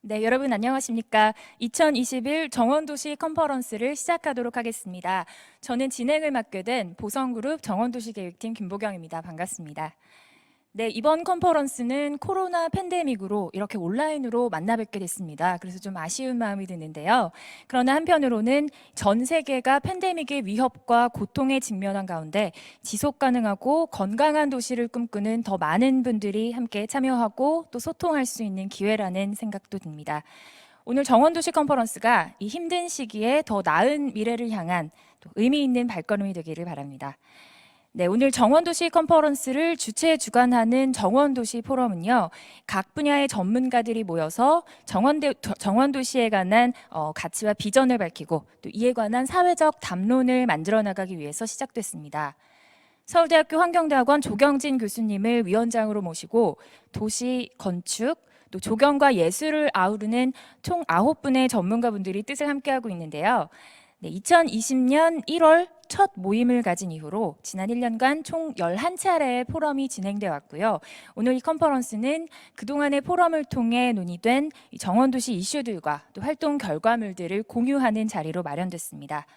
네, 여러분 안녕하십니까? 2021 정원도시 컨퍼런스를 시작하도록 하겠습니다. 저는 진행을 맡게 된 보성그룹 정원도시계획팀 김보경입니다. 반갑습니다. 네, 이번 컨퍼런스는 코로나 팬데믹으로 이렇게 온라인으로 만나 뵙게 됐습니다. 그래서 좀 아쉬운 마음이 드는데요. 그러나 한편으로는 전 세계가 팬데믹의 위협과 고통에 직면한 가운데 지속 가능하고 건강한 도시를 꿈꾸는 더 많은 분들이 함께 참여하고 또 소통할 수 있는 기회라는 생각도 듭니다. 오늘 정원도시 컨퍼런스가 이 힘든 시기에 더 나은 미래를 향한 또 의미 있는 발걸음이 되기를 바랍니다. 네, 오늘 정원도시 컨퍼런스를 주관하는 정원도시 포럼은요, 각 분야의 전문가들이 모여서 정원도시에 관한 가치와 비전을 밝히고 또 이에 관한 사회적 담론을 만들어 나가기 위해서 시작됐습니다. 서울대학교 환경대학원 조경진 교수님을 위원장으로 모시고 도시 건축, 또 조경과 예술을 아우르는 총 9분의 전문가분들이 뜻을 함께하고 있는데요. 네, 2020년 1월 첫 모임을 가진 이후로 지난 1년간 총 11차례의 포럼이 진행되어 왔고요. 오늘 이 컨퍼런스는 그동안의 포럼을 통해 논의된 정원도시 이슈들과 또 활동 결과물들을 공유하는 자리로 마련됐습니다.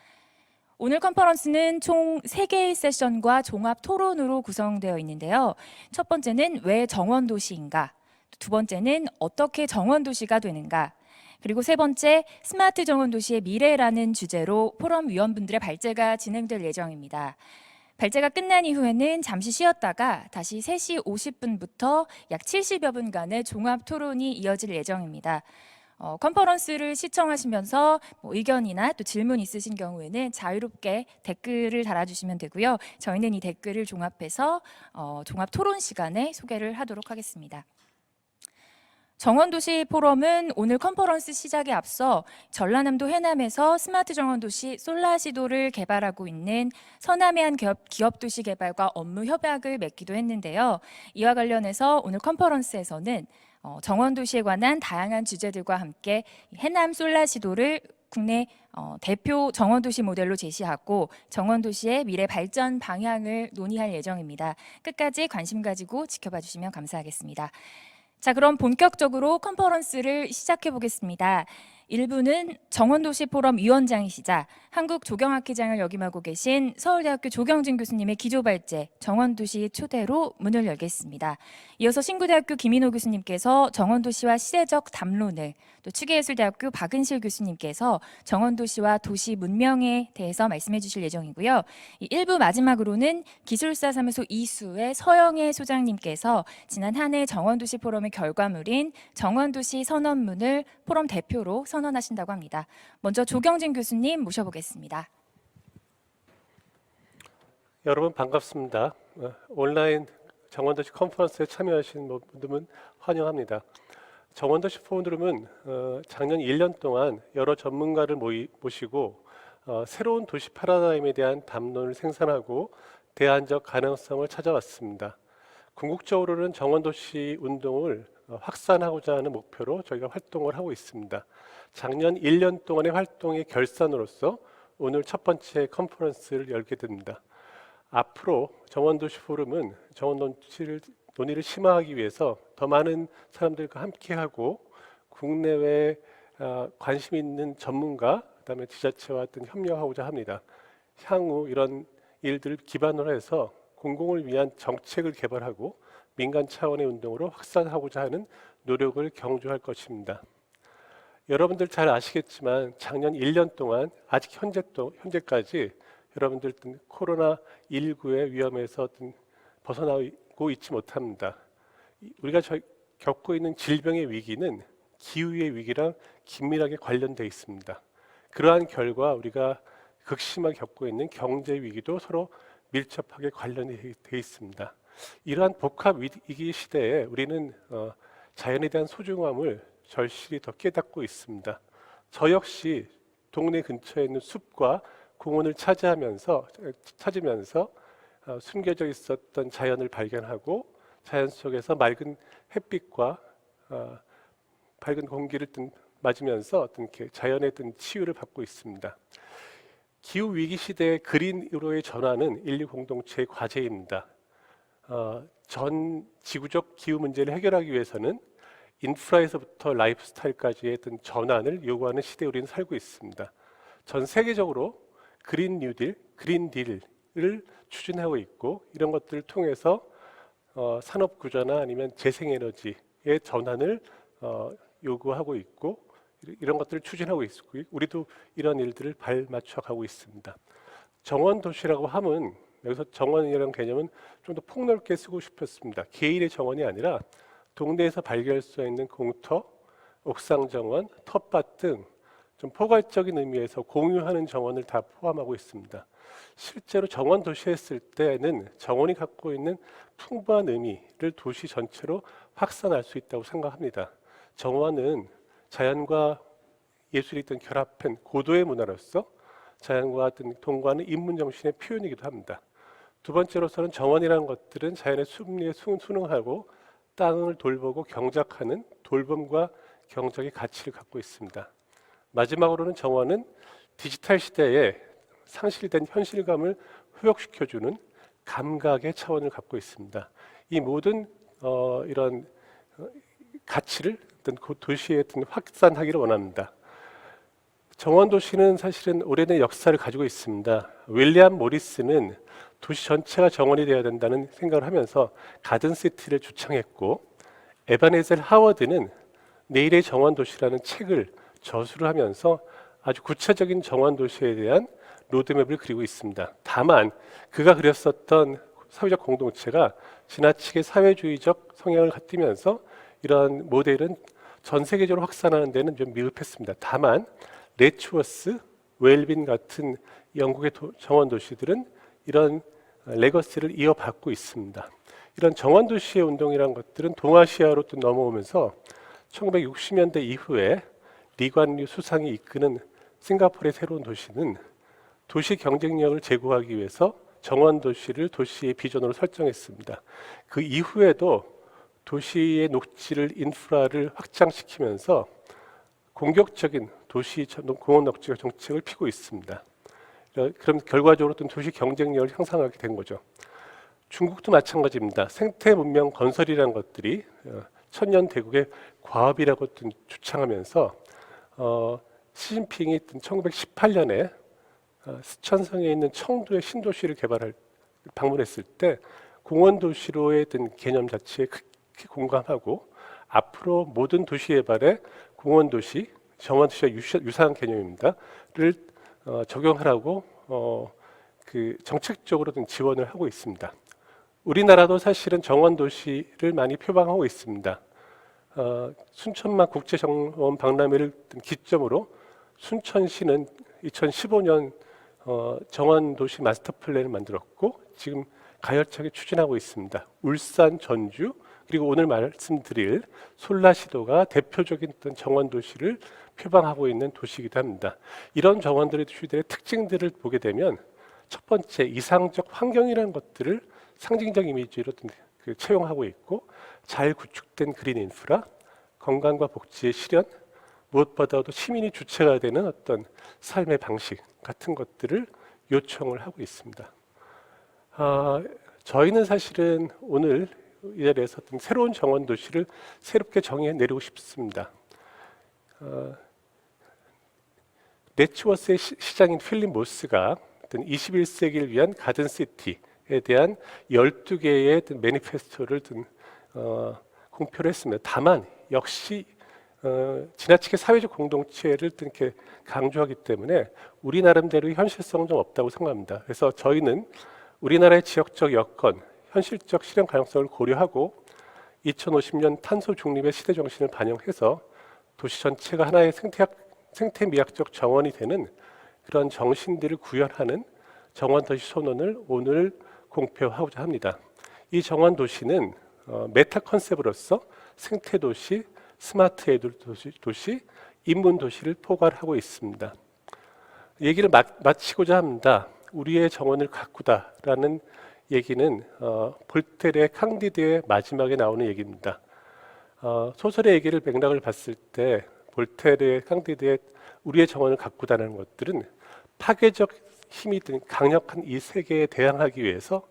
오늘 컨퍼런스는 총 3개의 세션과 종합 토론으로 구성되어 있는데요. 첫 번째는 왜 정원도시인가? 두 번째는 어떻게 정원도시가 되는가? 그리고 세 번째, 스마트 정원도시의 미래라는 주제로 포럼 위원분들의 발제가 진행될 예정입니다. 발제가 끝난 이후에는 잠시 쉬었다가 다시 3시 50분부터 약 70여 분간의 종합 토론이 이어질 예정입니다. 컨퍼런스를 시청하시면서 의견이나 또 질문 있으신 경우에는 자유롭게 댓글을 달아주시면 되고요. 저희는 이 댓글을 종합해서 종합 토론 시간에 소개를 하도록 하겠습니다. 정원도시 포럼은 오늘 컨퍼런스 시작에 앞서 전라남도 해남에서 스마트 정원도시 솔라시도를 개발하고 있는 서남의 한 기업도시 개발과 업무 협약을 맺기도 했는데요. 이와 관련해서 오늘 컨퍼런스에서는 정원도시에 관한 다양한 주제들과 함께 해남 솔라시도를 국내 대표 정원도시 모델로 제시하고 정원도시의 미래 발전 방향을 논의할 예정입니다. 끝까지 관심 가지고 지켜봐 주시면 감사하겠습니다. 자, 그럼 본격적으로 컨퍼런스를 시작해 보겠습니다. 1부는 정원도시 포럼 위원장이시자 한국조경학회장을 역임하고 계신 서울대학교 조경진 교수님의 기조발제 정원도시 초대로 문을 열겠습니다. 이어서 신구대학교 김인호 교수님께서 정원도시와 시대적 담론을, 또 추계예술대학교 박은실 교수님께서 정원도시와 도시 문명에 대해서 말씀해 주실 예정이고요. 1부 마지막으로는 기술사 사무소 이수의 서영애 소장님께서 지난 한 해 정원도시 포럼의 결과물인 정원도시 선언문을 포럼 대표로 선언하신다고 합니다. 먼저 조경진 교수님 모셔보겠습니다. 여러분 반갑습니다. 온라인 정원도시 컨퍼런스에 참여하신 분들은 환영합니다. 정원도시 포럼은 작년 1년 동안 여러 전문가를 모시고 새로운 도시 패러다임에 대한 담론을 생산하고 대안적 가능성을 찾아왔습니다. 궁극적으로는 정원도시 운동을 확산하고자 하는 목표로 저희가 활동을 하고 있습니다. 작년 1년 동안의 활동의 결산으로서 오늘 첫 번째 컨퍼런스를 열게 됩니다. 앞으로 정원도시 포럼은 정원도시를 논의를 심화하기 위해서 더 많은 사람들과 함께하고 국내외 관심 있는 전문가, 그다음에 지자체와 협력하고자 합니다. 향후 이런 일들을 기반으로 해서 공공을 위한 정책을 개발하고 민간 차원의 운동으로 확산하고자 하는 노력을 경주할 것입니다. 여러분들 잘 아시겠지만 작년 1년 동안 아직 현재까지 여러분들 코로나19의 위험에서 벗어나고 있지 못합니다. 우리가 겪고 있는 질병의 위기는 기후의 위기랑 긴밀하게 관련되어 있습니다. 그러한 결과 우리가 극심하게 겪고 있는 경제 위기도 서로 밀접하게 관련되어 있습니다. 이러한 복합 위기 시대에 우리는 자연에 대한 소중함을 절실히 더 깨닫고 있습니다. 저 역시 동네 근처에 있는 숲과 공원을 찾으면서 숨겨져 있었던 자연을 발견하고 자연 속에서 맑은 햇빛과 밝은 공기를 맞으면서 자연의 치유를 받고 있습니다. 기후 위기 시대의 그린으로의 전환은 인류 공동체의 과제입니다. 전 지구적 기후 문제를 해결하기 위해서는 인프라에서부터 라이프 스타일까지의 어떤 전환을 요구하는 시대에 우리는 살고 있습니다. 전 세계적으로 그린 뉴딜, 그린 딜을 추진하고 있고 이런 것들을 통해서 산업 구조나 아니면 재생에너지의 전환을 요구하고 있고 이런 것들을 추진하고 있고 우리도 이런 일들을 발맞춰 가고 있습니다. 정원 도시라고 하면 여기서 정원이라는 개념은 좀 더 폭넓게 쓰고 싶었습니다. 개인의 정원이 아니라 동네에서 발견할 수 있는 공터, 옥상 정원, 텃밭 등 좀 포괄적인 의미에서 공유하는 정원을 다 포함하고 있습니다. 실제로 정원 도시 했을 때는 정원이 갖고 있는 풍부한 의미를 도시 전체로 확산할 수 있다고 생각합니다. 정원은 자연과 예술이 있던 결합한 고도의 문화로서 자연과 어떤 동거하는 인문 정신의 표현이기도 합니다. 두 번째로서는 정원이라는 것들은 자연의 섭리에 순응하고 땅을 돌보고 경작하는 돌봄과 경작의 가치를 갖고 있습니다. 마지막으로는 정원은 디지털 시대에 상실된 현실감을 회복시켜주는 감각의 차원을 갖고 있습니다. 이 모든 이런 가치를 어떤 도시에 확산하기를 원합니다. 정원 도시는 사실은 오래된 역사를 가지고 있습니다. 윌리엄 모리스는 도시 전체가 정원이 되어야 된다는 생각을 하면서 가든시티를 주창했고 에바네젤 하워드는 내일의 정원 도시라는 책을 저술을 하면서 아주 구체적인 정원 도시에 대한 로드맵을 그리고 있습니다. 다만 그가 그렸었던 사회적 공동체가 지나치게 사회주의적 성향을 띠면서 이러한 모델은 전 세계적으로 확산하는 데는 좀 미흡했습니다. 다만 레츠워스, 웰빈 같은 영국의 정원 도시들은 이런 레거시를 이어받고 있습니다. 이런 정원 도시의 운동이라는 것들은 동아시아로 또 넘어오면서 1960년대 이후에 리관류 수상이 이끄는 싱가포르의 새로운 도시는 도시 경쟁력을 제고하기 위해서 정원 도시를 도시의 비전으로 설정했습니다. 그 이후에도 도시의 녹지를 인프라를 확장시키면서 공격적인 도시 공원 녹지 정책을 피고 있습니다. 그럼 결과적으로 어떤 도시 경쟁력을 향상하게 된 거죠. 중국도 마찬가지입니다. 생태 문명 건설이라는 것들이 천년 대국의 과업이라고 주창하면서 시진핑이 1918년에 스촨성에 있는 청도의 신도시를 방문했을 때 공원 도시로의 개념 자체에 크게 공감하고 앞으로 모든 도시 개발에 공원 도시, 정원 도시와 유사한 개념입니다.를 적용하라고 정책적으로 지원을 하고 있습니다. 우리나라도 사실은 정원 도시를 많이 표방하고 있습니다. 순천만 국제정원 박람회를 기점으로 순천시는 2015년 정원 도시 마스터 플랜을 만들었고 지금 가열차게 추진하고 있습니다. 울산, 전주 그리고 오늘 말씀드릴 솔라시도가 대표적인 어떤 정원 도시를 표방하고 있는 도시이기도 합니다. 이런 정원들의 도시들의 특징들을 보게 되면 첫 번째 이상적 환경이라는 것들을 상징적 이미지로 채용하고 있고 잘 구축된 그린 인프라, 건강과 복지의 실현, 무엇보다도 시민이 주체가 되는 어떤 삶의 방식 같은 것들을 요청을 하고 있습니다. 저희는 사실은 오늘 이 자리에서 어떤 새로운 정원 도시를 새롭게 정해 내리고 싶습니다. 레츠워스의 시장인 필립 모스가 어떤 21세기를 위한 가든시티에 대한 12개의 매니페스토를 공표를 했습니다. 다만 역시 지나치게 사회적 공동체를 이렇게 강조하기 때문에 우리 나름대로 현실성은 좀 없다고 생각합니다. 그래서 저희는 우리나라의 지역적 여건, 현실적 실현 가능성을 고려하고 2050년 탄소 중립의 시대 정신을 반영해서 도시 전체가 하나의 생태미학적 정원이 되는 그런 정신들을 구현하는 정원도시 선언을 오늘 공표하고자 합니다. 이 정원도시는 메타 컨셉으로서 생태도시, 스마트 에듀 도시, 인문도시를 포괄하고 있습니다. 얘기를 마치고자 합니다. 우리의 정원을 가꾸다라는 얘기는 볼테르의 칸디드의 마지막에 나오는 얘기입니다. 소설의 얘기를 맥락을 봤을 때 볼테르의 칸디드의 우리의 정원을 가꾸다는 것들은 파괴적 힘이 든 강력한 이 세계에 대항하기 위해서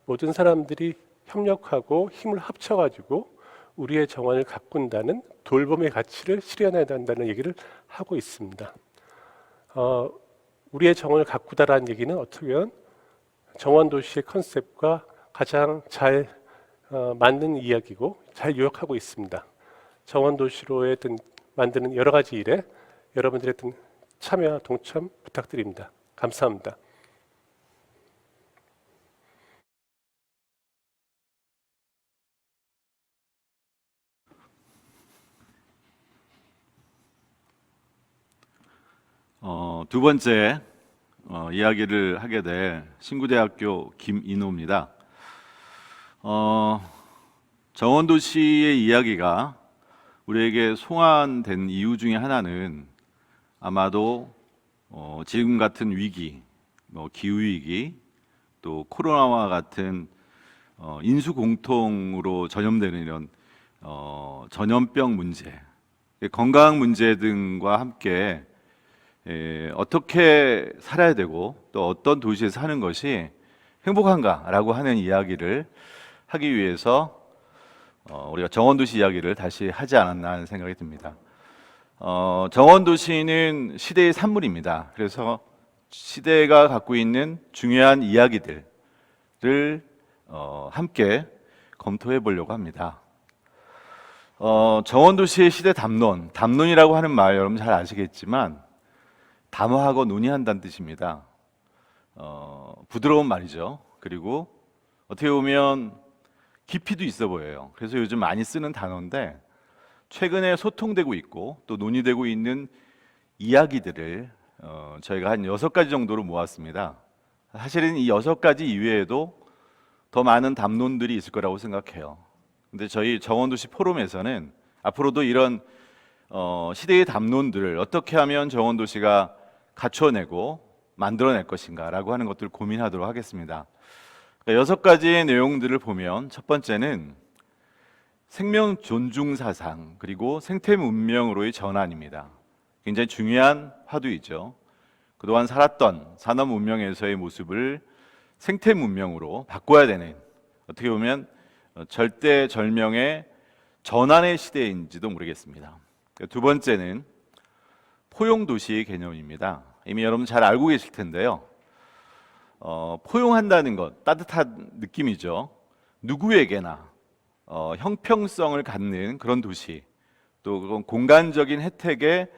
모든 사람들이 협력하고 힘을 합쳐가지고 우리의 정원을 가꾼다는 돌봄의 가치를 실현해야 된다는 얘기를 하고 있습니다. 우리의 정원을 가꾸다라는 얘기는 어떻게 보면 정원도시의 컨셉과 가장 잘 맞는 이야기고 잘 요약하고 있습니다. 정원도시로 만드는 여러 가지 일에 여러분들의 참여와 동참 부탁드립니다. 감사합니다. 두 번째 이야기를 하게 될 신구대학교 김인호입니다. 정원도시의 이야기가 우리에게 송환된 이유 중에 하나는 아마도 지금 같은 위기, 기후위기, 또 코로나와 같은 인수공통으로 전염되는 이런 전염병 문제, 건강 문제 등과 함께 어떻게 살아야 되고 또 어떤 도시에서 사는 것이 행복한가라고 하는 이야기를 하기 위해서 우리가 정원도시 이야기를 다시 하지 않았나 하는 생각이 듭니다. 정원도시는 시대의 산물입니다. 그래서 시대가 갖고 있는 중요한 이야기들을 함께 검토해 보려고 합니다. 정원도시의 시대 담론이라고 하는 말 여러분 잘 아시겠지만 담화하고 논의한다는 뜻입니다. 부드러운 말이죠. 그리고 어떻게 보면 깊이도 있어 보여요. 그래서 요즘 많이 쓰는 단어인데 최근에 소통되고 있고 또 논의되고 있는 이야기들을 저희가 한 6가지 정도로 모았습니다. 사실은 이 6가지 이외에도 더 많은 담론들이 있을 거라고 생각해요. 근데 저희 정원도시 포럼에서는 앞으로도 이런 시대의 담론들을 어떻게 하면 정원도시가 갖춰내고 만들어낼 것인가 라고 하는 것들을 고민하도록 하겠습니다. 6가지의 내용들을 보면 첫 번째는 생명 존중 사상 그리고 생태 문명으로의 전환입니다. 굉장히 중요한 화두이죠. 그동안 살았던 산업 문명에서의 모습을 생태 문명으로 바꿔야 되는, 어떻게 보면 절대절명의 전환의 시대인지도 모르겠습니다. 두 번째는 포용도시의 개념입니다. 이미 여러분 잘 알고 계실 텐데요. 포용한다는 것, 따뜻한 느낌이죠. 누구에게나 형평성을 갖는 그런 도시, 또 그건 공간적인 혜택에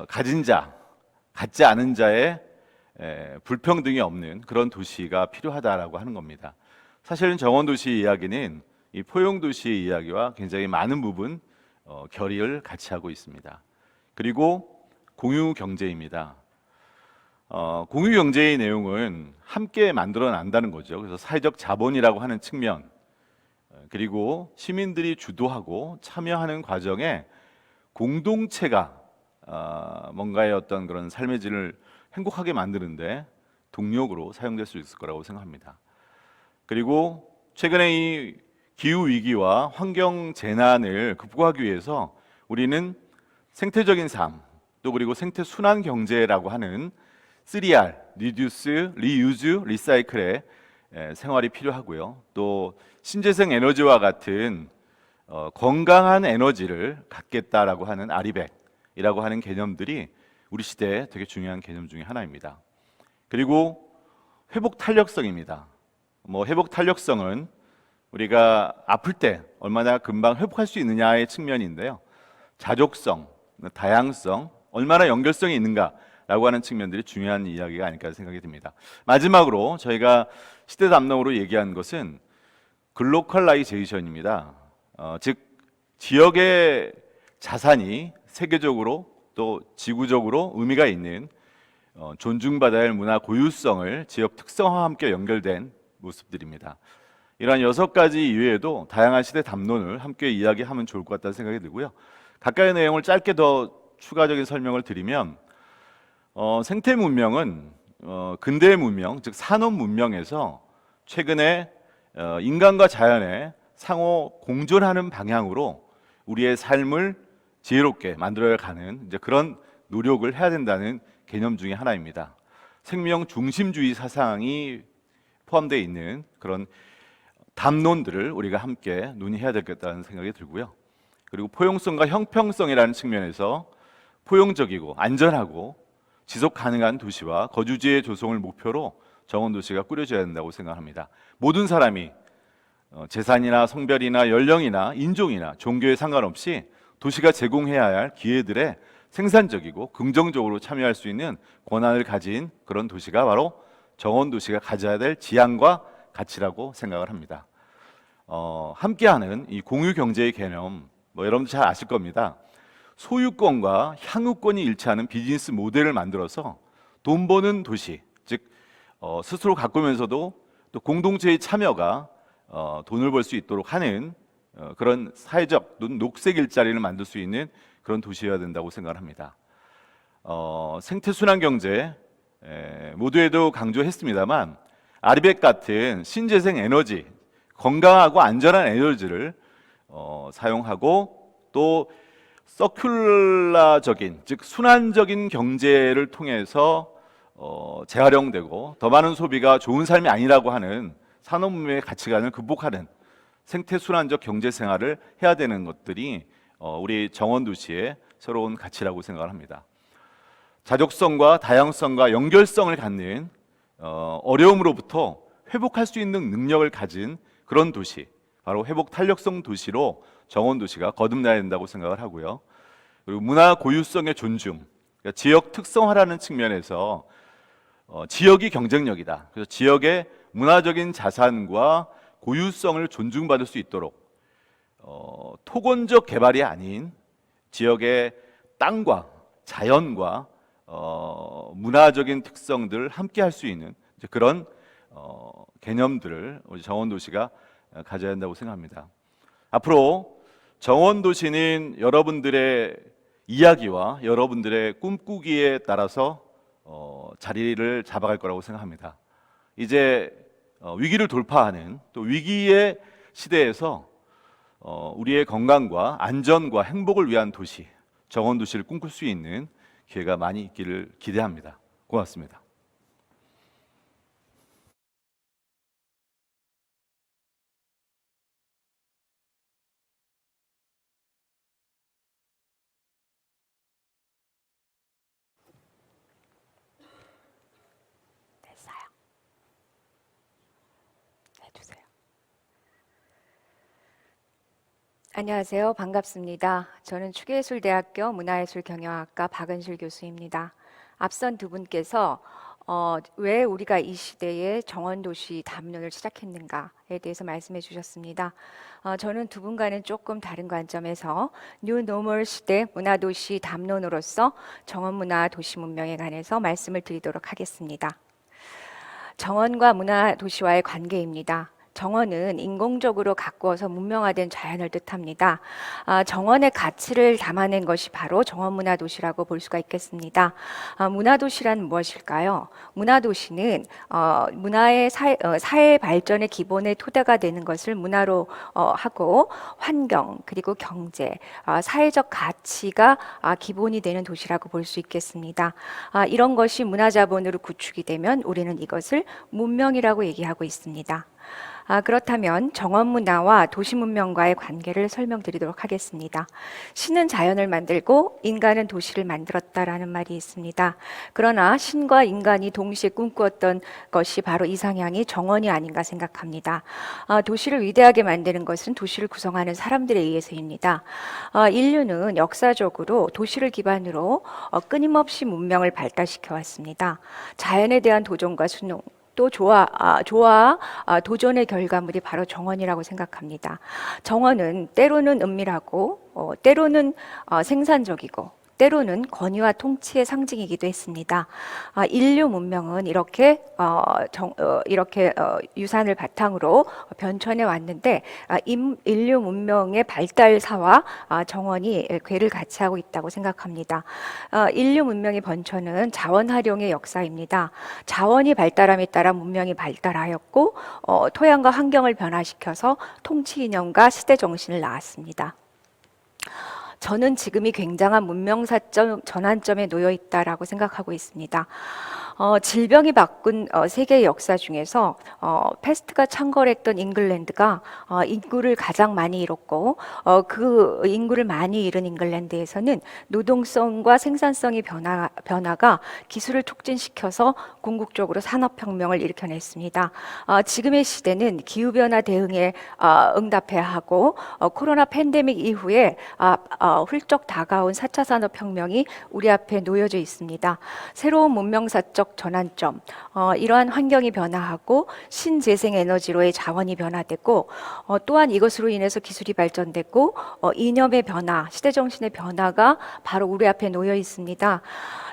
가진 자, 갖지 않은 자의 불평등이 없는 그런 도시가 필요하다라고 하는 겁니다. 사실은 정원도시 이야기는 이 포용도시의 이야기와 굉장히 많은 부분 결의를 같이 하고 있습니다. 그리고 공유경제입니다. 공유경제의 내용은 함께 만들어 난다는 거죠. 그래서 사회적 자본이라고 하는 측면, 그리고 시민들이 주도하고 참여하는 과정에 공동체가 뭔가의 어떤 그런 삶의 질을 행복하게 만드는데 동력으로 사용될 수 있을 거라고 생각합니다. 그리고 최근에 이 기후 위기와 환경 재난을 극복하기 위해서 우리는 생태적인 삶, 또 그리고 생태 순환 경제라고 하는 3R, Reduce, Reuse, Recycle의 생활이 필요하고요. 또 신재생 에너지와 같은 건강한 에너지를 갖겠다라고 하는 아리백이라고 하는 개념들이 우리 시대에 되게 중요한 개념 중에 하나입니다. 그리고 회복 탄력성입니다. 회복 탄력성은 우리가 아플 때 얼마나 금방 회복할 수 있느냐의 측면인데요. 자족성, 다양성, 얼마나 연결성이 있는가라고 하는 측면들이 중요한 이야기가 아닐까 생각이 듭니다. 마지막으로 저희가 시대 담론으로 얘기한 것은 글로컬라이제이션입니다. 즉 지역의 자산이 세계적으로 또 지구적으로 의미가 있는 존중받아야 할 문화 고유성을 지역 특성화와 함께 연결된 모습들입니다. 이러한 6가지 이외에도 다양한 시대 담론을 함께 이야기하면 좋을 것 같다는 생각이 들고요. 각각의 내용을 짧게 더 추가적인 설명을 드리면 생태 문명은 근대 문명, 즉 산업 문명에서 최근에 인간과 자연의 상호 공존하는 방향으로 우리의 삶을 지혜롭게 만들어가는 그런 노력을 해야 된다는 개념 중에 하나입니다. 생명 중심주의 사상이 포함되어 있는 그런 담론들을 우리가 함께 논의해야 되겠다는 생각이 들고요. 그리고 포용성과 형평성이라는 측면에서 포용적이고 안전하고 지속 가능한 도시와 거주지의 조성을 목표로 정원도시가 꾸려져야 된다고 생각합니다. 모든 사람이 재산이나 성별이나 연령이나 인종이나 종교에 상관없이 도시가 제공해야 할 기회들에 생산적이고 긍정적으로 참여할 수 있는 권한을 가진 그런 도시가 바로 정원도시가 가져야 될 지향과 가치라고 생각을 합니다. 함께하는 이 공유경제의 개념, 여러분들 잘 아실 겁니다. 소유권과 향유권이 일치하는 비즈니스 모델을 만들어서 돈 버는 도시, 즉 스스로 가꾸면서도 또 공동체의 참여가 돈을 벌 수 있도록 하는 그런 사회적 녹색 일자리를 만들 수 있는 그런 도시여야 된다고 생각을 합니다. 생태순환 경제 모두에도 강조했습니다만 아리백 같은 신재생 에너지, 건강하고 안전한 에너지를 사용하고 또 서큘라적인, 즉 순환적인 경제를 통해서 재활용되고 더 많은 소비가 좋은 삶이 아니라고 하는 산업문명의 가치관을 극복하는 생태순환적 경제 생활을 해야 되는 것들이 우리 정원도시의 새로운 가치라고 생각을 합니다. 자족성과 다양성과 연결성을 갖는 어려움으로부터 회복할 수 있는 능력을 가진 그런 도시, 바로 회복 탄력성 도시로 정원도시가 거듭나야 된다고 생각을 하고요. 그리고 문화 고유성의 존중, 그러니까 지역 특성화라는 측면에서 지역이 경쟁력이다. 그래서 지역의 문화적인 자산과 고유성을 존중받을 수 있도록 토건적 개발이 아닌 지역의 땅과 자연과 문화적인 특성들을 함께 할 수 있는 그런 개념들을 우리 정원도시가 가져야 한다고 생각합니다. 앞으로 정원도시는 여러분들의 이야기와 여러분들의 꿈꾸기에 따라서 자리를 잡아갈 거라고 생각합니다. 이제 위기를 돌파하는 또 위기의 시대에서 우리의 건강과 안전과 행복을 위한 도시, 정원도시를 꿈꿀 수 있는 기회가 많이 있기를 기대합니다. 고맙습니다. 됐어요. 해주세요. 안녕하세요. 반갑습니다. 저는 추계예술대학교 문화예술경영학과 박은실 교수입니다. 앞선 두 분께서 왜 우리가 이 시대에 정원도시 담론을 시작했는가에 대해서 말씀해 주셨습니다. 저는 두 분과는 조금 다른 관점에서 뉴 노멀 시대 문화도시 담론으로서 정원문화 도시문명에 관해서 말씀을 드리도록 하겠습니다. 정원과 문화도시와의 관계입니다. 정원은 인공적으로 가꾸어서 문명화된 자연을 뜻합니다. 정원의 가치를 담아낸 것이 바로 정원문화도시라고 볼 수가 있겠습니다. 문화도시란 무엇일까요? 문화도시는 문화의 사회 발전의 기본의 토대가 되는 것을 문화로 하고 환경 그리고 경제, 사회적 가치가 기본이 되는 도시라고 볼 수 있겠습니다. 이런 것이 문화자본으로 구축이 되면 우리는 이것을 문명이라고 얘기하고 있습니다. 그렇다면 정원문화와 도시문명과의 관계를 설명드리도록 하겠습니다. 신은 자연을 만들고 인간은 도시를 만들었다라는 말이 있습니다. 그러나 신과 인간이 동시에 꿈꾸었던 것이 바로 이상향이 정원이 아닌가 생각합니다. 도시를 위대하게 만드는 것은 도시를 구성하는 사람들에 의해서입니다. 인류는 역사적으로 도시를 기반으로 끊임없이 문명을 발달시켜 왔습니다. 자연에 대한 도전과 순종, 또 도전의 결과물이 바로 정원이라고 생각합니다. 정원은 때로는 은밀하고 때로는 생산적이고 때로는 권위와 통치의 상징이기도 했습니다. 인류 문명은 이렇게 유산을 바탕으로 변천해 왔는데 인류 문명의 발달사와 정원이 궤를 같이 하고 있다고 생각합니다. 인류 문명의 번천은 자원 활용의 역사입니다. 자원이 발달함에 따라 문명이 발달하였고 토양과 환경을 변화시켜서 통치 이념과 시대 정신을 낳았습니다. 저는 지금이 굉장한 문명사적 전환점에 놓여 있다라고 생각하고 있습니다. 질병이 바꾼 세계의 역사 중에서 패스트가 창궐했던 잉글랜드가 인구를 가장 많이 잃었고 그 인구를 많이 잃은 잉글랜드에서는 노동성과 생산성의 변화가 기술을 촉진시켜서 궁극적으로 산업혁명을 일으켜냈습니다. 지금의 시대는 기후변화 대응에 응답해야 하고 코로나 팬데믹 이후에 훌쩍 다가온 4차 산업혁명이 우리 앞에 놓여져 있습니다. 새로운 문명사적 전환점, 이러한 환경이 변화하고 신재생 에너지로의 자원이 변화되고 또한 이것으로 인해서 기술이 발전되고 이념의 변화, 시대정신의 변화가 바로 우리 앞에 놓여 있습니다.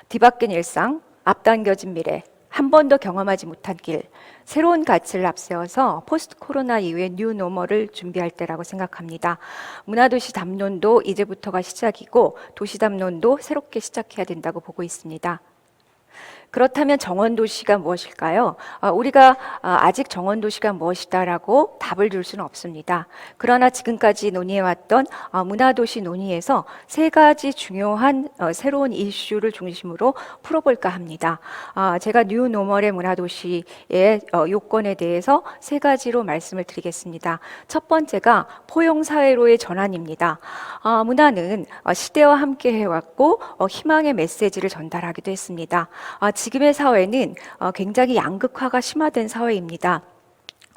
뒤바뀐 일상, 앞당겨진 미래, 한 번도 경험하지 못한 길, 새로운 가치를 앞세워서 포스트 코로나 이후의 뉴 노멀을 준비할 때라고 생각합니다. 문화도시 담론도 이제부터가 시작이고 도시 담론도 새롭게 시작해야 된다고 보고 있습니다. 그렇다면 정원도시가 무엇일까요? 우리가 아직 정원도시가 무엇이다라고 답을 줄 수는 없습니다. 그러나 지금까지 논의해왔던 문화도시 논의에서 세 가지 중요한 새로운 이슈를 중심으로 풀어볼까 합니다. 제가 뉴 노멀의 문화도시의 요건에 대해서 세 가지로 말씀을 드리겠습니다. 첫 번째가 포용사회로의 전환입니다. 문화는 시대와 함께 해왔고 희망의 메시지를 전달하기도 했습니다. 지금의 사회는 굉장히 양극화가 심화된 사회입니다.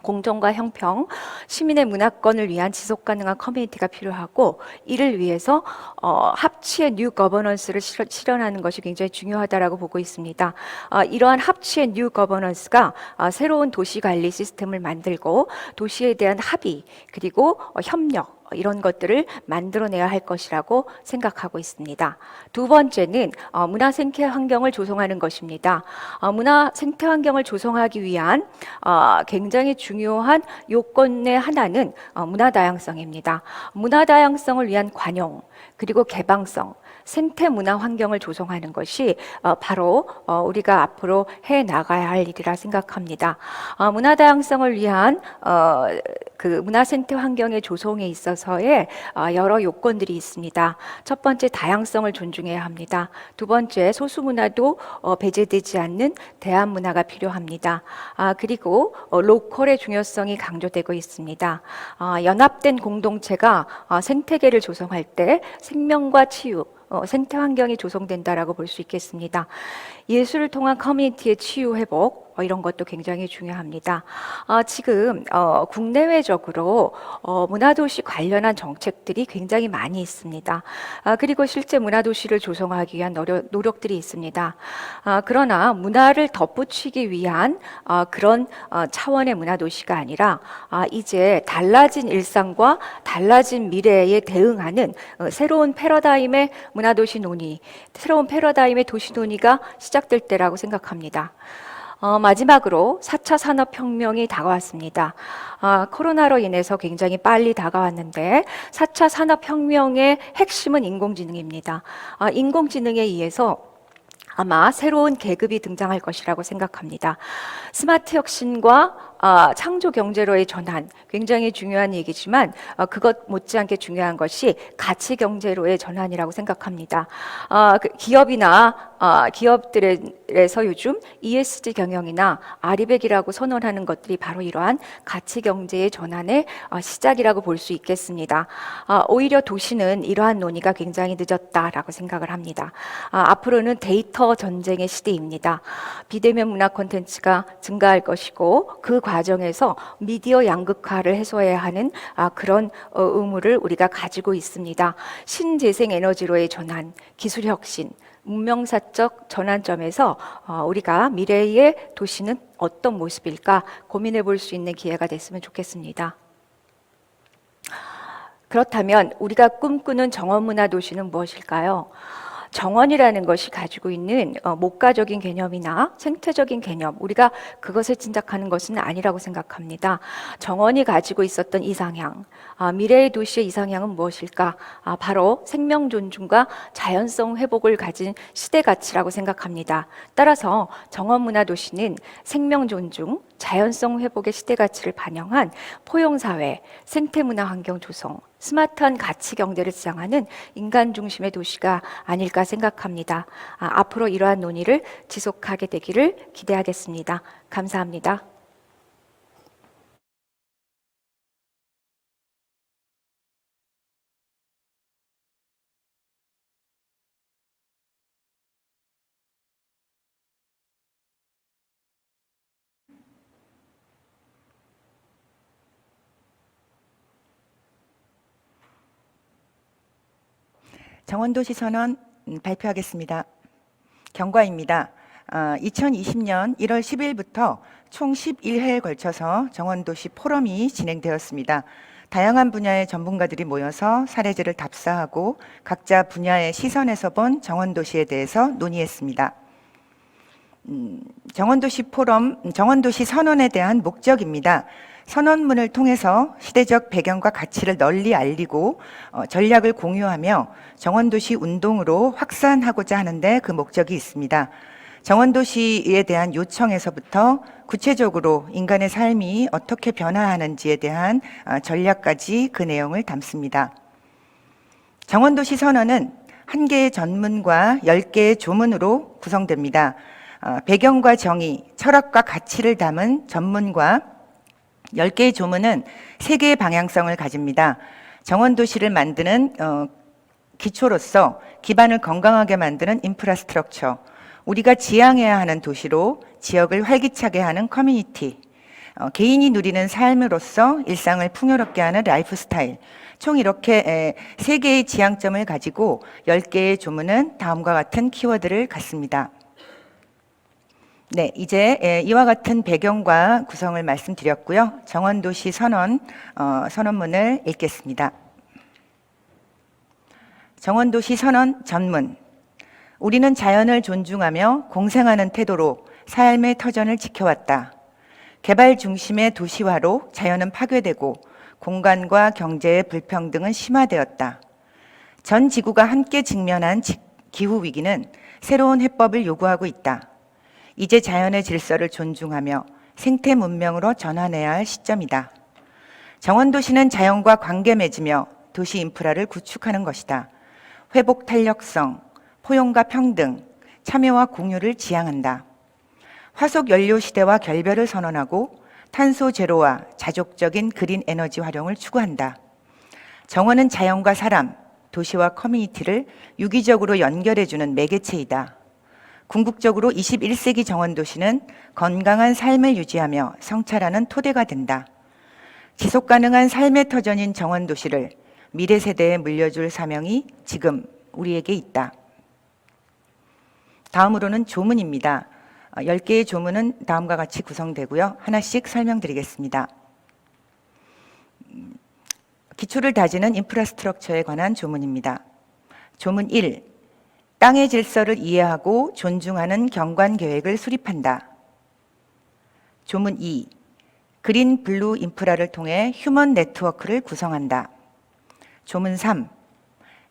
공정과 형평, 시민의 문화권을 위한 지속 가능한 커뮤니티가 필요하고 이를 위해서 합치의 뉴 거버넌스를 실현하는 것이 굉장히 중요하다라고 보고 있습니다. 이러한 합치의 뉴 거버넌스가 새로운 도시 관리 시스템을 만들고 도시에 대한 합의 그리고 협력 이런 것들을 만들어내야 할 것이라고 생각하고 있습니다. 두 번째는 문화 생태 환경을 조성하는 것입니다. 문화 생태 환경을 조성하기 위한 굉장히 중요한 요건의 하나는 문화 다양성입니다. 문화 다양성을 위한 관용 그리고 개방성, 생태 문화 환경을 조성하는 것이 바로 우리가 앞으로 해 나가야 할 일이라 생각합니다. 문화 다양성을 위한 그 문화 생태 환경의 조성에 있어서의 여러 요건들이 있습니다. 첫 번째, 다양성을 존중해야 합니다. 두 번째, 소수 문화도 배제되지 않는 대한 문화가 필요합니다. 그리고 로컬의 중요성이 강조되고 있습니다. 연합된 공동체가 생태계를 조성할 때 생명과 치유, 생태 환경이 조성된다라고 볼 수 있겠습니다. 예술을 통한 커뮤니티의 치유 회복 이런 것도 굉장히 중요합니다. 지금 국내외적으로 문화도시 관련한 정책들이 굉장히 많이 있습니다. 그리고 실제 문화도시를 조성하기 위한 노력들이 있습니다. 그러나 문화를 덧붙이기 위한 그런 차원의 문화도시가 아니라 이제 달라진 일상과 달라진 미래에 대응하는 새로운 패러다임의 문화도시 논의, 새로운 패러다임의 도시 논의가 시작될 때라고 생각합니다. 마지막으로 4차 산업혁명이 다가왔습니다. 코로나로 인해서 굉장히 빨리 다가왔는데 4차 산업혁명의 핵심은 인공지능입니다. 인공지능에 의해서 아마 새로운 계급이 등장할 것이라고 생각합니다. 스마트 혁신과 창조 경제로의 전환, 굉장히 중요한 얘기지만 그것 못지않게 중요한 것이 가치 경제로의 전환이라고 생각합니다. 기업이나 기업들에서 요즘 ESG 경영이나 아리백이라고 선언하는 것들이 바로 이러한 가치 경제의 전환의 시작이라고 볼 수 있겠습니다. 오히려 도시는 이러한 논의가 굉장히 늦었다라고 생각을 합니다. 앞으로는 데이터 전쟁의 시대입니다. 비대면 문화 콘텐츠가 증가할 것이고 그 과정에서 미디어 양극화를 해소해야 하는 그런 의무를 우리가 가지고 있습니다. 신재생 에너지로의 전환, 기술 혁신, 문명사적 전환점에서 우리가 미래의 도시는 어떤 모습일까 고민해 볼 수 있는 기회가 됐으면 좋겠습니다. 그렇다면 우리가 꿈꾸는 정원문화 도시는 무엇일까요? 정원이라는 것이 가지고 있는 목가적인 개념이나 생태적인 개념, 우리가 그것을 짐작하는 것은 아니라고 생각합니다. 정원이 가지고 있었던 이상향, 미래의 도시의 이상향은 무엇일까? 바로 생명 존중과 자연성 회복을 가진 시대 가치라고 생각합니다. 따라서 정원 문화 도시는 생명 존중, 자연성 회복의 시대 가치를 반영한 포용사회, 생태문화 환경 조성, 스마트한 가치 경제를 지향하는 인간 중심의 도시가 아닐까 생각합니다. 앞으로 이러한 논의를 지속하게 되기를 기대하겠습니다. 감사합니다. 정원도시 선언 발표하겠습니다. 경과입니다. 2020년 1월 10일부터 총 11회에 걸쳐서 정원도시 포럼이 진행되었습니다. 다양한 분야의 전문가들이 모여서 사례들을 답사하고 각자 분야의 시선에서 본 정원도시에 대해서 논의했습니다. 정원도시 포럼, 정원도시 선언에 대한 목적입니다. 선언문을 통해서 시대적 배경과 가치를 널리 알리고 전략을 공유하며 정원도시 운동으로 확산하고자 하는데 그 목적이 있습니다. 정원도시에 대한 요청에서부터 구체적으로 인간의 삶이 어떻게 변화하는지에 대한 전략까지 그 내용을 담습니다. 정원도시 선언은 1개의 전문과 10개의 조문으로 구성됩니다. 배경과 정의, 철학과 가치를 담은 전문과 10개의 조문은 3개의 방향성을 가집니다. 정원도시를 만드는 기초로서 기반을 건강하게 만드는 인프라스트럭처, 우리가 지향해야 하는 도시로 지역을 활기차게 하는 커뮤니티, 개인이 누리는 삶으로서 일상을 풍요롭게 하는 라이프 스타일, 총 이렇게 3개의 지향점을 가지고 10개의 조문은 다음과 같은 키워드를 갖습니다. 네, 이제 이와 같은 배경과 구성을 말씀드렸고요. 정원도시 선언, 선언문을 읽겠습니다. 정원도시 선언 전문. 우리는 자연을 존중하며 공생하는 태도로 삶의 터전을 지켜왔다. 개발 중심의 도시화로 자연은 파괴되고 공간과 경제의 불평등은 심화되었다. 전 지구가 함께 직면한 기후위기는 새로운 해법을 요구하고 있다. 이제 자연의 질서를 존중하며 생태 문명으로 전환해야 할 시점이다. 정원도시는 자연과 관계 맺으며 도시 인프라를 구축하는 것이다. 회복 탄력성, 포용과 평등, 참여와 공유를 지향한다. 화석 연료 시대와 결별을 선언하고 탄소 제로와 자족적인 그린 에너지 활용을 추구한다. 정원은 자연과 사람, 도시와 커뮤니티를 유기적으로 연결해주는 매개체이다. 궁극적으로 21세기 정원도시는 건강한 삶을 유지하며 성찰하는 토대가 된다. 지속가능한 삶의 터전인 정원도시를 미래 세대에 물려줄 사명이 지금 우리에게 있다. 다음으로는 조문입니다. 10개의 조문은 다음과 같이 구성되고요. 하나씩 설명드리겠습니다. 기초를 다지는 인프라스트럭처에 관한 조문입니다. 조문 1. 땅의 질서를 이해하고 존중하는 경관 계획을 수립한다. 조문 2. 그린 블루 인프라를 통해 휴먼 네트워크를 구성한다. 조문 3.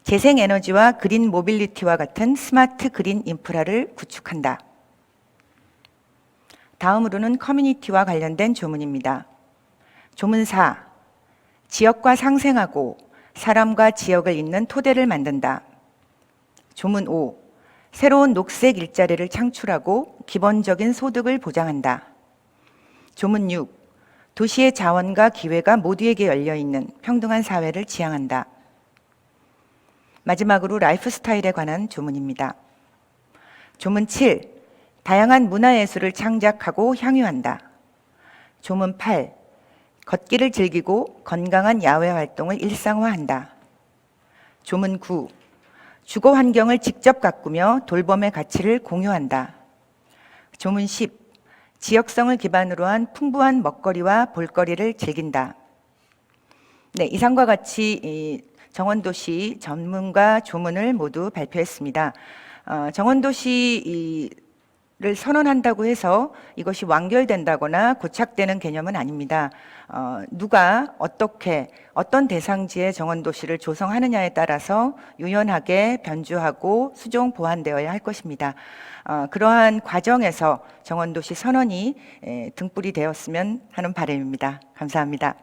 재생에너지와 그린 모빌리티와 같은 스마트 그린 인프라를 구축한다. 다음으로는 커뮤니티와 관련된 조문입니다. 조문 4. 지역과 상생하고 사람과 지역을 잇는 토대를 만든다. 조문 5. 새로운 녹색 일자리를 창출하고 기본적인 소득을 보장한다. 조문 6. 도시의 자원과 기회가 모두에게 열려있는 평등한 사회를 지향한다. 마지막으로 라이프 스타일에 관한 조문입니다. 조문 7. 다양한 문화예술을 창작하고 향유한다. 조문 8. 걷기를 즐기고 건강한 야외 활동을 일상화한다. 조문 9. 주거 환경을 직접 가꾸며 돌봄의 가치를 공유한다. 조문 10. 지역성을 기반으로 한 풍부한 먹거리와 볼거리를 즐긴다. 네, 이상과 같이 정원도시 전문가 조문을 모두 발표했습니다. 정원도시 를 선언한다고 해서 이것이 완결된다거나 고착되는 개념은 아닙니다. 누가 어떻게 어떤 대상지의 정원도시를 조성하느냐에 따라서 유연하게 변주하고 수정 보완되어야 할 것입니다. 그러한 과정에서 정원도시 선언이 등불이 되었으면 하는 바람입니다. 감사합니다.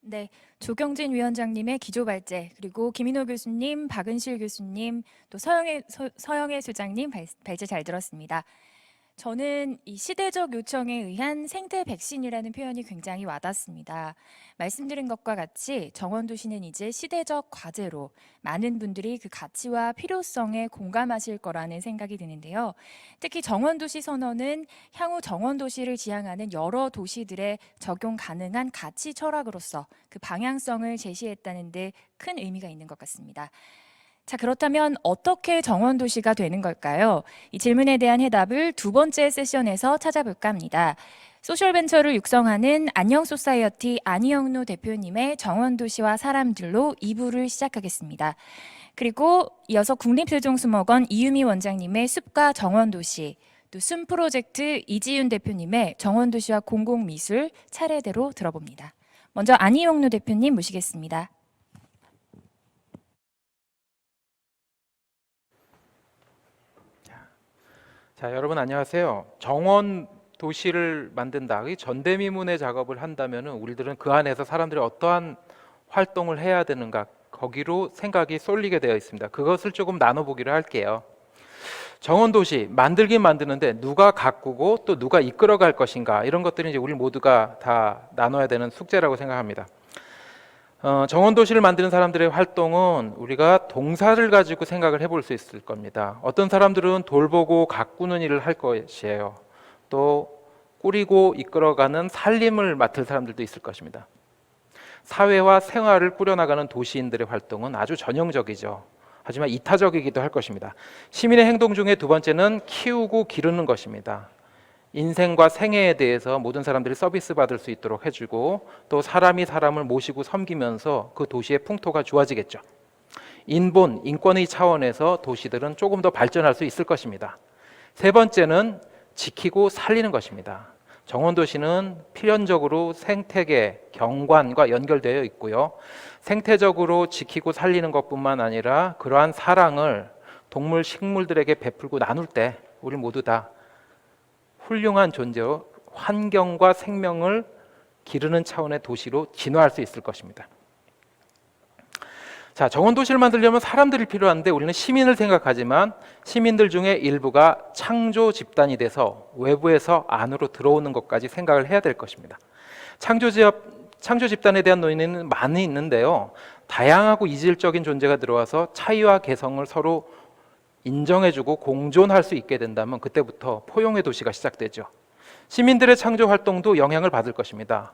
네, 조경진 위원장님의 기조 발제, 그리고 김인호 교수님, 박은실 교수님, 또 서영애 소장님 발제 잘 들었습니다. 저는 이 시대적 요청에 의한 생태 백신이라는 표현이 굉장히 와닿습니다. 말씀드린 것과 같이 정원도시는 이제 시대적 과제로 많은 분들이 그 가치와 필요성에 공감하실 거라는 생각이 드는데요. 특히 정원도시 선언은 향후 정원도시를 지향하는 여러 도시들의 적용 가능한 가치 철학으로서 그 방향성을 제시했다는 데 큰 의미가 있는 것 같습니다. 자, 그렇다면 어떻게 정원도시가 되는 걸까요? 이 질문에 대한 해답을 두 번째 세션에서 찾아볼까 합니다. 소셜벤처를 육성하는 안녕소사이어티 안희영로 대표님의 정원도시와 사람들로 2부를 시작하겠습니다. 그리고 이어서 국립세종수목원 이유미 원장님의 숲과 정원도시, 또 숨프로젝트 이지윤 대표님의 정원도시와 공공미술 차례대로 들어봅니다. 먼저 안희영로 대표님 모시겠습니다. 자, 여러분 안녕하세요. 정원 도시를 만든다. 이 전대미문의 작업을 한다면은 우리들은 그 안에서 사람들이 어떠한 활동을 해야 되는가 거기로 생각이 쏠리게 되어 있습니다. 그것을 조금 나눠보기로 할게요. 정원 도시 만들긴 만드는데 누가 가꾸고 또 누가 이끌어갈 것인가 이런 것들이 이제 우리 모두가 다 나눠야 되는 숙제라고 생각합니다. 정원 도시를 만드는 사람들의 활동은 우리가 동사를 가지고 생각을 해볼 수 있을 겁니다. 어떤 사람들은 돌보고 가꾸는 일을 할 것이에요. 또 꾸리고 이끌어가는 살림을 맡을 사람들도 있을 것입니다. 사회와 생활을 꾸려나가는 도시인들의 활동은 아주 전형적이죠. 하지만 이타적이기도 할 것입니다. 시민의 행동 중에 두 번째는 키우고 기르는 것입니다. 인생과 생애에 대해서 모든 사람들이 서비스 받을 수 있도록 해주고 또 사람이 사람을 모시고 섬기면서 그 도시의 풍토가 좋아지겠죠. 인본, 인권의 차원에서 도시들은 조금 더 발전할 수 있을 것입니다. 세 번째는 지키고 살리는 것입니다. 정원도시는 필연적으로 생태계, 경관과 연결되어 있고요. 생태적으로 지키고 살리는 것뿐만 아니라 그러한 사랑을 동물, 식물들에게 베풀고 나눌 때 우리 모두 다 훌륭한 존재로 환경과 생명을 기르는 차원의 도시로 진화할 수 있을 것입니다. 자, 정원도시를 만들려면 사람들이 필요한데 우리는 시민을 생각하지만 시민들 중에 일부가 창조 집단이 돼서 외부에서 안으로 들어오는 것까지 생각을 해야 될 것입니다. 창조 집단에 대한 논의는 많이 있는데요. 다양하고 이질적인 존재가 들어와서 차이와 개성을 서로 인정해주고 공존할 수 있게 된다면 그때부터 포용의 도시가 시작되죠. 시민들의 창조 활동도 영향을 받을 것입니다.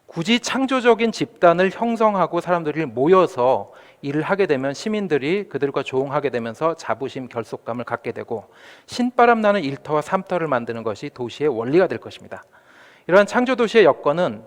굳이 창조적인 집단을 형성하고 사람들이 모여서 일을 하게 되면 시민들이 그들과 조응하게 되면서 자부심, 결속감을 갖게 되고 신바람 나는 일터와 삼터를 만드는 것이 도시의 원리가 될 것입니다. 이러한 창조도시의 여건은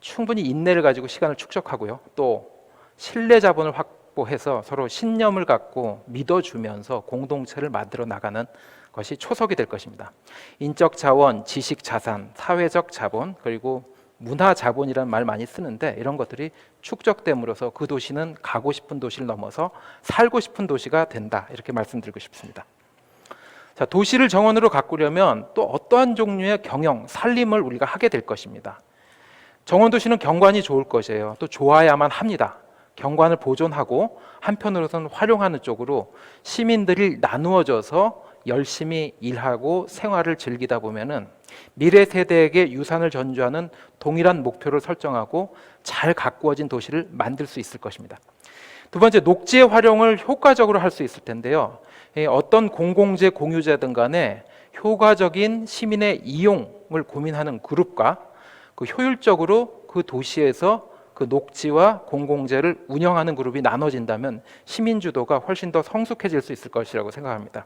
충분히 인내를 가지고 시간을 축적하고요. 또 신뢰 자본을 확보해서 서로 신념을 갖고 믿어주면서 공동체를 만들어 나가는 것이 초석이 될 것입니다. 인적 자원, 지식 자산, 사회적 자본, 그리고 문화 자본이라는 말 많이 쓰는데 이런 것들이 축적됨으로써 그 도시는 가고 싶은 도시를 넘어서 살고 싶은 도시가 된다. 이렇게 말씀드리고 싶습니다. 자, 도시를 정원으로 가꾸려면 또 어떠한 종류의 경영, 살림을 우리가 하게 될 것입니다. 정원 도시는 경관이 좋을 것이에요. 또 좋아야만 합니다. 경관을 보존하고 한편으로서는 활용하는 쪽으로 시민들이 나누어져서 열심히 일하고 생활을 즐기다 보면은 미래 세대에게 유산을 전수하는 동일한 목표를 설정하고 잘 가꾸어진 도시를 만들 수 있을 것입니다. 두 번째, 녹지의 활용을 효과적으로 할 수 있을 텐데요. 어떤 공공재, 공유재든 간에 효과적인 시민의 이용을 고민하는 그룹과 그 효율적으로 그 도시에서 그 녹지와 공공재를 운영하는 그룹이 나눠진다면 시민 주도가 훨씬 더 성숙해질 수 있을 것이라고 생각합니다.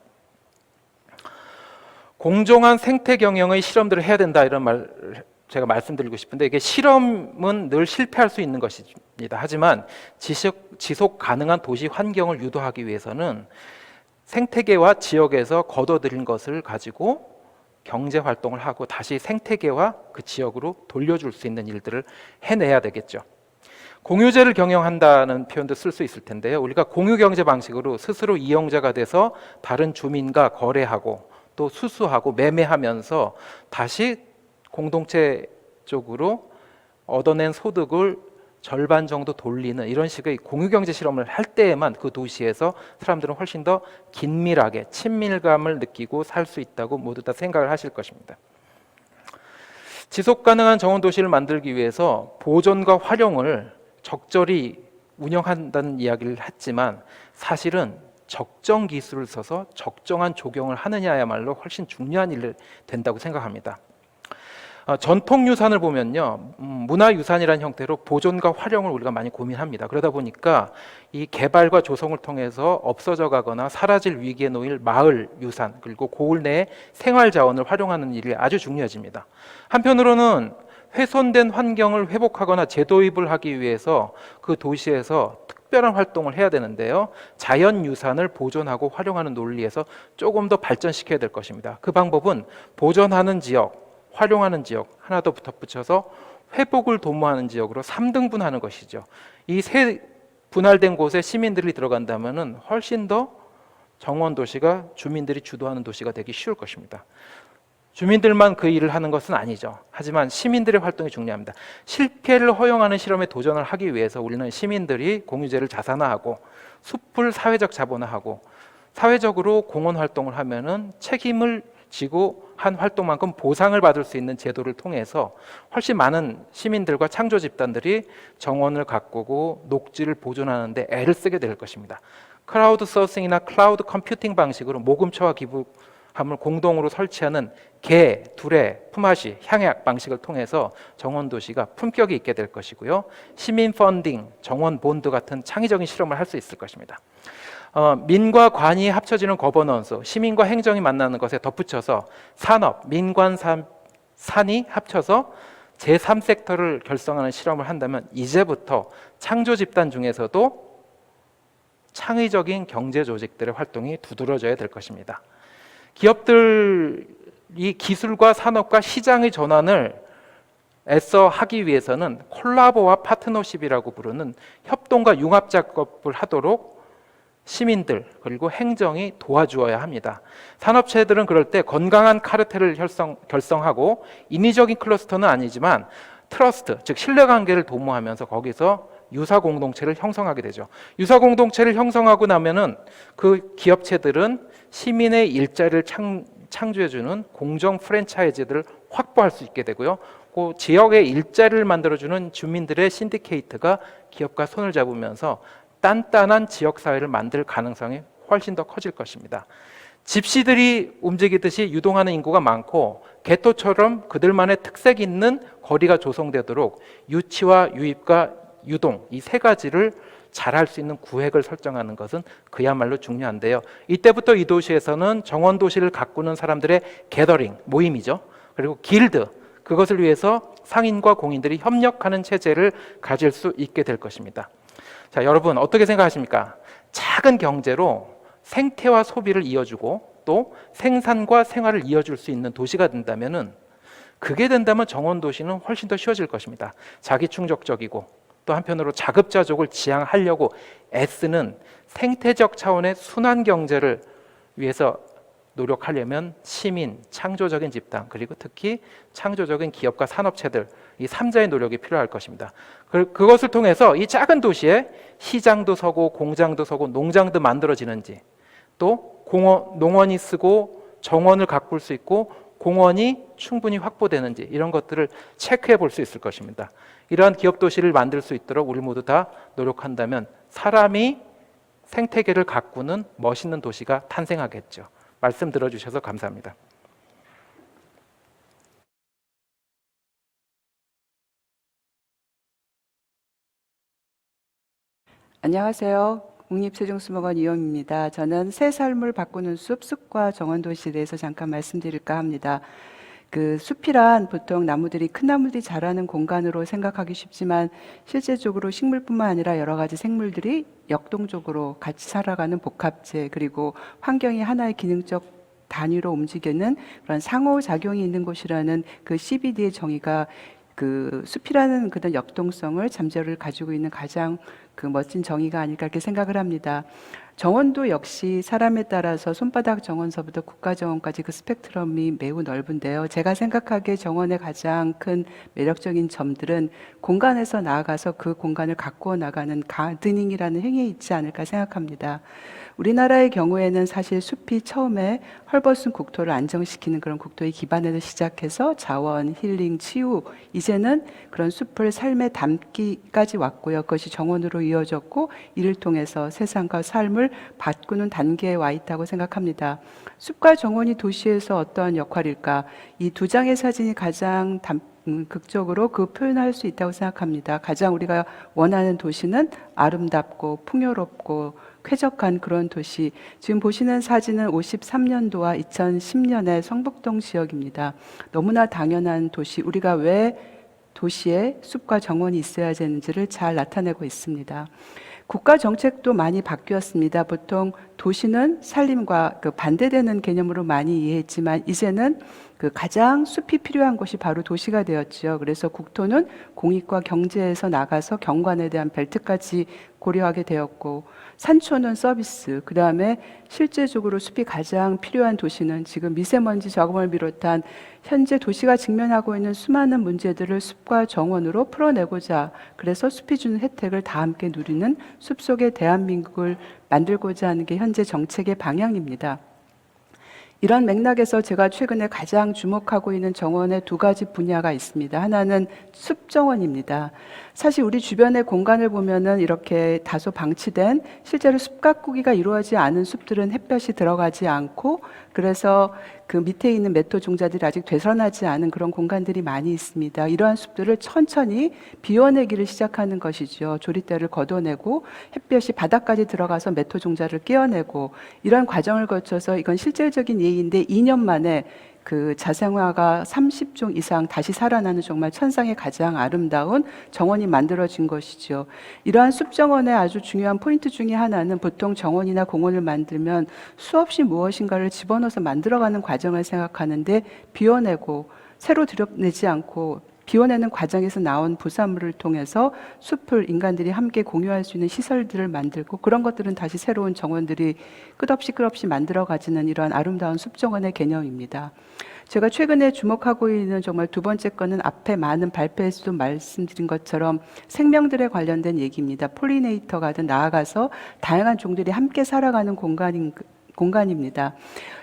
공정한 생태 경영의 실험들을 해야 된다 이런 말 제가 말씀드리고 싶은데 이게 실험은 늘 실패할 수 있는 것입니다. 하지만 지속 가능한 도시 환경을 유도하기 위해서는 생태계와 지역에서 거둬들인 것을 가지고 경제 활동을 하고 다시 생태계와 그 지역으로 돌려줄 수 있는 일들을 해내야 되겠죠. 공유재를 경영한다는 표현도 쓸 수 있을 텐데요. 우리가 공유 경제 방식으로 스스로 이용자가 돼서 다른 주민과 거래하고 또 수수하고 매매하면서 다시 공동체 쪽으로 얻어낸 소득을 절반 정도 돌리는 이런 식의 공유경제 실험을 할 때에만 그 도시에서 사람들은 훨씬 더 긴밀하게 친밀감을 느끼고 살 수 있다고 모두 다 생각을 하실 것입니다. 지속가능한 정원도시를 만들기 위해서 보존과 활용을 적절히 운영한다는 이야기를 했지만 사실은 적정 기술을 써서 적정한 조경을 하느냐야말로 훨씬 중요한 일이 된다고 생각합니다. 전통유산을 보면요, 문화유산이라는 형태로 보존과 활용을 우리가 많이 고민합니다. 그러다 보니까 이 개발과 조성을 통해서 없어져 가거나 사라질 위기에 놓일 마을 유산 그리고 고을 내의 생활자원을 활용하는 일이 아주 중요해집니다. 한편으로는 훼손된 환경을 회복하거나 재도입을 하기 위해서 그 도시에서 특별한 활동을 해야 되는데요. 자연유산을 보존하고 활용하는 논리에서 조금 더 발전시켜야 될 것입니다. 그 방법은 보존하는 지역, 활용하는 지역 하나 더 덧붙여서 회복을 도모하는 지역으로 3등분하는 것이죠. 이 세 분할된 곳에 시민들이 들어간다면 훨씬 더 정원 도시가 주민들이 주도하는 도시가 되기 쉬울 것입니다. 주민들만 그 일을 하는 것은 아니죠. 하지만 시민들의 활동이 중요합니다. 실패를 허용하는 실험에 도전을 하기 위해서 우리는 시민들이 공유재를 자산화하고 숲을 사회적 자본화하고 사회적으로 공헌 활동을 하면은 책임을 지고 한 활동만큼 보상을 받을 수 있는 제도를 통해서 훨씬 많은 시민들과 창조 집단들이 정원을 가꾸고 녹지를 보존하는 데 애를 쓰게 될 것입니다. 크라우드 소싱이나 클라우드 컴퓨팅 방식으로 모금처와 기부함을 공동으로 설치하는 개, 두레, 품앗이, 향약 방식을 통해서 정원 도시가 품격이 있게 될 것이고요. 시민 펀딩, 정원 본드 같은 창의적인 실험을 할 수 있을 것입니다. 민과 관이 합쳐지는 거버넌스, 시민과 행정이 만나는 것에 덧붙여서 산업, 민관, 산이 합쳐서 제3섹터를 결성하는 실험을 한다면 이제부터 창조 집단 중에서도 창의적인 경제 조직들의 활동이 두드러져야 될 것입니다. 기업들이 기술과 산업과 시장의 전환을 애써 하기 위해서는 콜라보와 파트너십이라고 부르는 협동과 융합 작업을 하도록 시민들 그리고 행정이 도와주어야 합니다. 산업체들은 그럴 때 건강한 카르텔을 결성하고 인위적인 클러스터는 아니지만 트러스트, 즉 신뢰관계를 도모하면서 거기서 유사 공동체를 형성하게 되죠. 유사 공동체를 형성하고 나면은 그 기업체들은 시민의 일자리를 창조해주는 공정 프랜차이즈들을 확보할 수 있게 되고요. 그 지역의 일자리를 만들어주는 주민들의 신디케이트가 기업과 손을 잡으면서 단단한 지역사회를 만들 가능성이 훨씬 더 커질 것입니다. 집시들이 움직이듯이 유동하는 인구가 많고 개토처럼 그들만의 특색 있는 거리가 조성되도록 유치와 유입과 유동 이 세 가지를 잘할 수 있는 구획을 설정하는 것은 그야말로 중요한데요. 이때부터 이 도시에서는 정원도시를 가꾸는 사람들의 게더링, 모임이죠. 그리고 길드, 그것을 위해서 상인과 공인들이 협력하는 체제를 가질 수 있게 될 것입니다. 자, 여러분 어떻게 생각하십니까? 작은 경제로 생태와 소비를 이어주고 또 생산과 생활을 이어줄 수 있는 도시가 된다면은 그게 된다면 정원도시는 훨씬 더 쉬워질 것입니다. 자기 충족적이고 또 한편으로 자급자족을 지향하려고 애쓰는 생태적 차원의 순환 경제를 위해서 노력하려면 시민, 창조적인 집단 그리고 특히 창조적인 기업과 산업체들 이 3자의 노력이 필요할 것입니다. 그것을 통해서 이 작은 도시에 시장도 서고 공장도 서고 농장도 만들어지는지 또 농원이 쓰고 정원을 가꿀 수 있고 공원이 충분히 확보되는지 이런 것들을 체크해 볼 수 있을 것입니다. 이러한 기업 도시를 만들 수 있도록 우리 모두 다 노력한다면 사람이 생태계를 가꾸는 멋있는 도시가 탄생하겠죠. 말씀 들어주셔서 감사합니다. 안녕하세요. 국립세종수목원 이용입니다. 저는 새 삶을 바꾸는 숲, 숲과 정원도시에 대해서 잠깐 말씀드릴까 합니다. 그 숲이란 보통 나무들이 큰 나무들이 자라는 공간으로 생각하기 쉽지만 실제적으로 식물뿐만 아니라 여러 가지 생물들이 역동적으로 같이 살아가는 복합체 그리고 환경이 하나의 기능적 단위로 움직이는 그런 상호작용이 있는 곳이라는 그 CBD의 정의가 그 숲이라는 그런 역동성을 잠재를 가지고 있는 가장 그 멋진 정의가 아닐까 이렇게 생각을 합니다. 정원도 역시 사람에 따라서 손바닥 정원서부터 국가 정원까지 그 스펙트럼이 매우 넓은데요. 제가 생각하기에 정원의 가장 큰 매력적인 점들은 공간에서 나아가서 그 공간을 가꾸어 나가는 가드닝이라는 행위에 있지 않을까 생각합니다. 우리나라의 경우에는 사실 숲이 처음에 헐벗은 국토를 안정시키는 그런 국토의 기반에서 시작해서 자원, 힐링, 치유, 이제는 그런 숲을 삶에 담기까지 왔고요. 그것이 정원으로 이어졌고 이를 통해서 세상과 삶을 바꾸는 단계에 와 있다고 생각합니다. 숲과 정원이 도시에서 어떤 역할일까? 이 두 장의 사진이 가장 극적으로 그 표현할 수 있다고 생각합니다. 가장 우리가 원하는 도시는 아름답고 풍요롭고 쾌적한 그런 도시. 지금 보시는 사진은 53년도와 2010년의 성북동 지역입니다. 너무나 당연한 도시. 우리가 왜 도시에 숲과 정원이 있어야 되는지를 잘 나타내고 있습니다. 국가 정책도 많이 바뀌었습니다. 보통 도시는 산림과 그 반대되는 개념으로 많이 이해했지만 이제는 그 가장 숲이 필요한 곳이 바로 도시가 되었죠. 그래서 국토는 공익과 경제에서 나가서 경관에 대한 벨트까지 고려하게 되었고 산초는 서비스, 그 다음에 실제적으로 숲이 가장 필요한 도시는 지금 미세먼지 저감을 비롯한 현재 도시가 직면하고 있는 수많은 문제들을 숲과 정원으로 풀어내고자 그래서 숲이 주는 혜택을 다 함께 누리는 숲속의 대한민국을 만들고자 하는 게 현재 정책의 방향입니다. 이런 맥락에서 제가 최근에 가장 주목하고 있는 정원의 두 가지 분야가 있습니다. 하나는 숲정원입니다. 사실 우리 주변의 공간을 보면은 이렇게 다소 방치된 실제로 숲 가꾸기가 이루어지지 않은 숲들은 햇볕이 들어가지 않고 그래서 그 밑에 있는 메토 종자들이 아직 되살아나지 않은 그런 공간들이 많이 있습니다. 이러한 숲들을 천천히 비워내기를 시작하는 것이죠. 조리대를 걷어내고 햇볕이 바닥까지 들어가서 메토 종자를 깨어내고 이런 과정을 거쳐서 이건 실질적인 예인데 2년 만에 그 자생화가 30종 이상 다시 살아나는 정말 천상의 가장 아름다운 정원이 만들어진 것이죠. 이러한 숲정원의 아주 중요한 포인트 중에 하나는 보통 정원이나 공원을 만들면 수없이 무엇인가를 집어넣어서 만들어가는 과정을 생각하는데 비워내고 새로 들여내지 않고 비워내는 과정에서 나온 부산물을 통해서 숲을 인간들이 함께 공유할 수 있는 시설들을 만들고 그런 것들은 다시 새로운 정원들이 끝없이 만들어 가지는 이러한 아름다운 숲정원의 개념입니다. 제가 최근에 주목하고 있는 정말 두 번째 거는 앞에 많은 발표에서도 말씀드린 것처럼 생명들에 관련된 얘기입니다. 폴리네이터가 든 나아가서 다양한 종들이 함께 살아가는 공간입니다.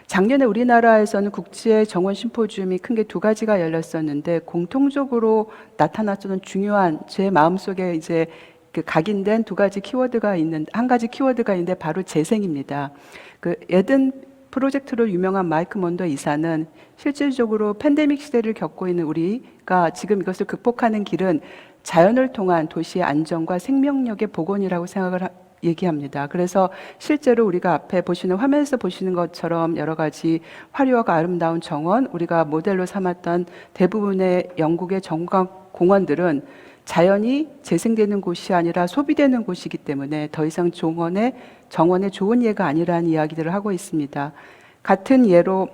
작년에 우리나라에서는 국제 정원 심포지움이 큰 게 두 가지가 열렸었는데 공통적으로 나타났던 중요한 제 마음속에 이제 그 각인된 두 가지 키워드가 있는 한 가지 키워드가 있는데 바로 재생입니다. 그 에든 프로젝트로 유명한 마이크 먼더 이사는 실질적으로 팬데믹 시대를 겪고 있는 우리가 지금 이것을 극복하는 길은 자연을 통한 도시의 안정과 생명력의 복원이라고 생각을 얘기합니다. 그래서 실제로 우리가 앞에 보시는 화면에서 보시는 것처럼 여러 가지 화려하고 아름다운 정원, 우리가 모델로 삼았던 대부분의 영국의 공원들은 자연이 재생되는 곳이 아니라 소비되는 곳이기 때문에 더 이상 정원의 좋은 예가 아니라는 이야기들을 하고 있습니다. 같은 예로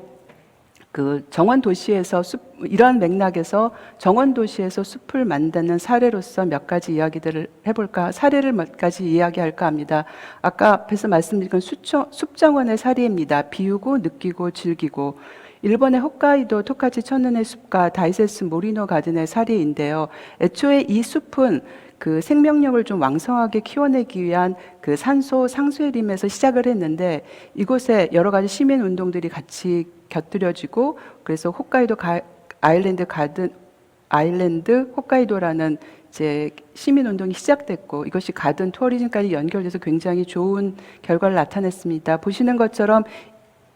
그 정원 도시에서 이러한 맥락에서 정원 도시에서 숲을 만드는 사례로서 몇 가지 이야기들을 해볼까, 사례를 몇 가지 이야기할까 합니다. 아까 앞에서 말씀드린 건 숲정원의 사례입니다. 비우고 느끼고 즐기고. 일본의 홋카이도 토카치 천눈의 숲과 다이세스 모리노 가든의 사례인데요. 애초에 이 숲은 그 생명력을 좀 왕성하게 키워내기 위한 그 산소 상수해림에서 시작을 했는데 이곳에 여러 가지 시민 운동들이 같이 곁들여지고 그래서 홋카이도 아일랜드 홋카이도라는 이제 시민 운동이 시작됐고 이것이 가든 투어리즘까지 연결돼서 굉장히 좋은 결과를 나타냈습니다. 보시는 것처럼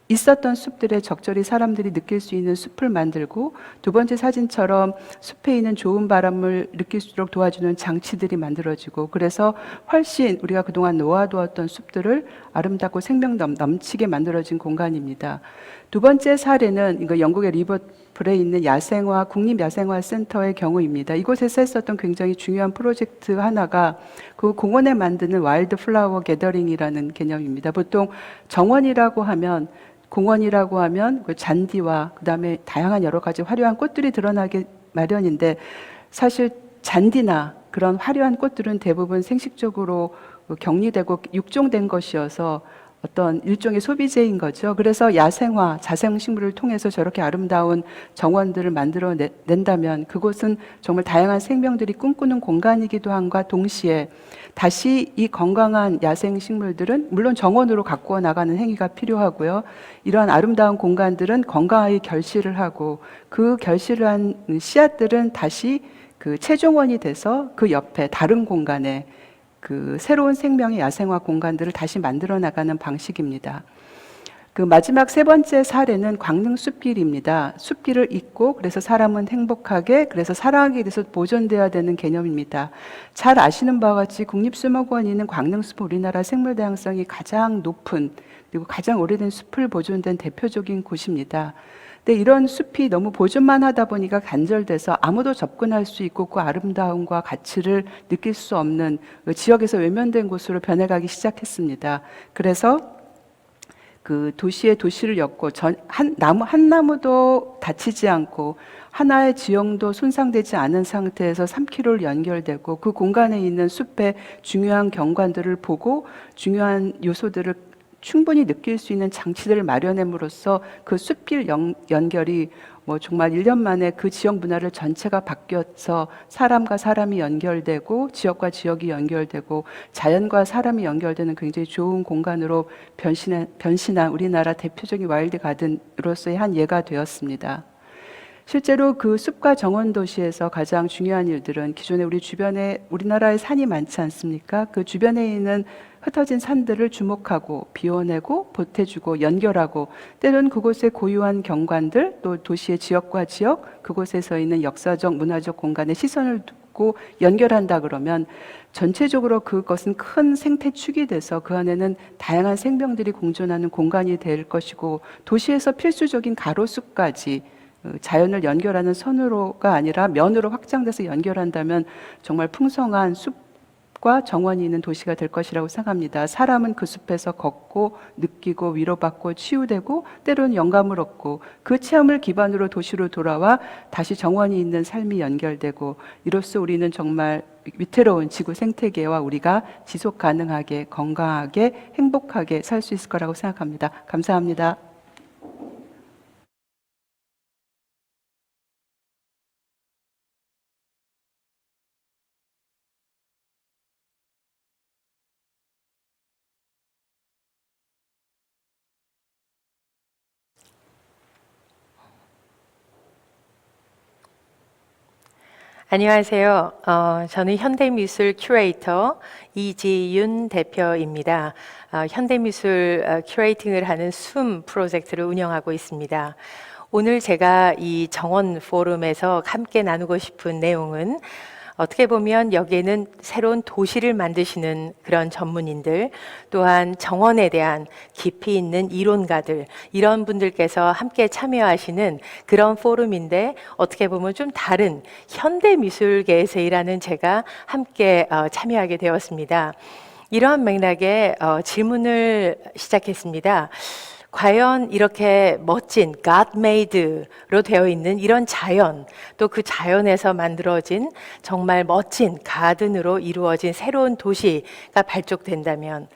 있었던 숲들에 적절히 사람들이 느낄 수 있는 숲을 만들고 두 번째 사진처럼 숲에 있는 좋은 바람을 느낄 수 있도록 도와주는 장치들이 만들어지고 그래서 훨씬 우리가 그동안 놓아두었던 숲들을 아름답고 생명 넘치게 만들어진 공간입니다. 두 번째 사례는 이거 영국의 리버풀에 있는 국립야생화센터의 경우입니다. 이곳에서 했었던 굉장히 중요한 프로젝트 하나가 그 공원에 만드는 와일드 플라워 게더링이라는 개념입니다. 보통 공원이라고 하면 그 잔디와 그다음에 다양한 여러 가지 화려한 꽃들이 드러나게 마련인데 사실 잔디나 그런 화려한 꽃들은 대부분 생식적으로 격리되고 육종된 것이어서 어떤 일종의 소비재인 거죠. 그래서 자생식물을 통해서 저렇게 아름다운 정원들을 만들어낸다면 그곳은 정말 다양한 생명들이 꿈꾸는 공간이기도 함과 동시에 다시 이 건강한 야생식물들은 물론 정원으로 가꾸어 나가는 행위가 필요하고요. 이러한 아름다운 공간들은 건강하게 결실을 하고 그 결실을 한 씨앗들은 다시 그 최종원이 돼서 그 옆에 다른 공간에 그 새로운 생명의 야생화 공간들을 다시 만들어 나가는 방식입니다. 그 마지막 세 번째 사례는 광릉 숲길입니다. 숲길을 잇고 그래서 사람은 행복하게 그래서 사랑하게 돼서 보존되어야 되는 개념입니다. 잘 아시는 바와 같이 국립수목원이 있는 광릉숲은 우리나라 생물 다양성이 가장 높은 그리고 가장 오래된 숲을 보존된 대표적인 곳입니다. 근데 이런 숲이 너무 보존만 하다 보니까 간절돼서 아무도 접근할 수 있고 그 아름다움과 가치를 느낄 수 없는 지역에서 외면된 곳으로 변해가기 시작했습니다. 그래서 그 도시를 엮고 한 나무도 다치지 않고 하나의 지형도 손상되지 않은 상태에서 3km를 연결되고 그 공간에 있는 숲의 중요한 경관들을 보고 중요한 요소들을 충분히 느낄 수 있는 장치들을 마련함으로써 그 숲길 연결이 정말 1년 만에 그 지역 문화를 전체가 바뀌어서 사람과 사람이 연결되고 지역과 지역이 연결되고 자연과 사람이 연결되는 굉장히 좋은 공간으로 변신한 우리나라 대표적인 와일드 가든으로서의 한 예가 되었습니다. 실제로 그 숲과 정원 도시에서 가장 중요한 일들은 기존에 우리나라에 산이 많지 않습니까? 그 주변에 있는 흩어진 산들을 주목하고 비워내고 보태주고 연결하고 때로는 그곳의 고유한 경관들 또 도시의 지역과 지역 그곳에서 있는 역사적 문화적 공간에 시선을 짓고 연결한다 그러면 전체적으로 그것은 큰 생태축이 돼서 그 안에는 다양한 생명들이 공존하는 공간이 될 것이고, 도시에서 필수적인 가로수까지 자연을 연결하는 선으로가 아니라 면으로 확장돼서 연결한다면 정말 풍성한 숲과 정원이 있는 도시가 될 것이라고 생각합니다. 사람은 그 숲에서 걷고 느끼고 위로받고 치유되고 때로는 영감을 얻고, 그 체험을 기반으로 도시로 돌아와 다시 정원이 있는 삶이 연결되고, 이로써 우리는 정말 위태로운 지구 생태계와 우리가 지속 가능하게 건강하게 행복하게 살 수 있을 거라고 생각합니다. 감사합니다. 안녕하세요. 저는 현대미술 큐레이터 이지윤 대표입니다. 현대미술 큐레이팅을 하는 숨 프로젝트를 운영하고 있습니다. 오늘 제가 이 정원 포럼에서 함께 나누고 싶은 내용은, 어떻게 보면 여기에는 새로운 도시를 만드시는 그런 전문인들, 또한 정원에 대한 깊이 있는 이론가들, 이런 분들께서 함께 참여하시는 그런 포럼인데, 어떻게 보면 좀 다른 현대미술계에서 일하는 제가 함께 참여하게 되었습니다. 이러한 맥락에 질문을 시작했습니다. 과연 이렇게 멋진 God-made로 되어 있는 이런 자연, 또 그 자연에서 만들어진 정말 멋진 가든으로 이루어진 새로운 도시가 발족된다면,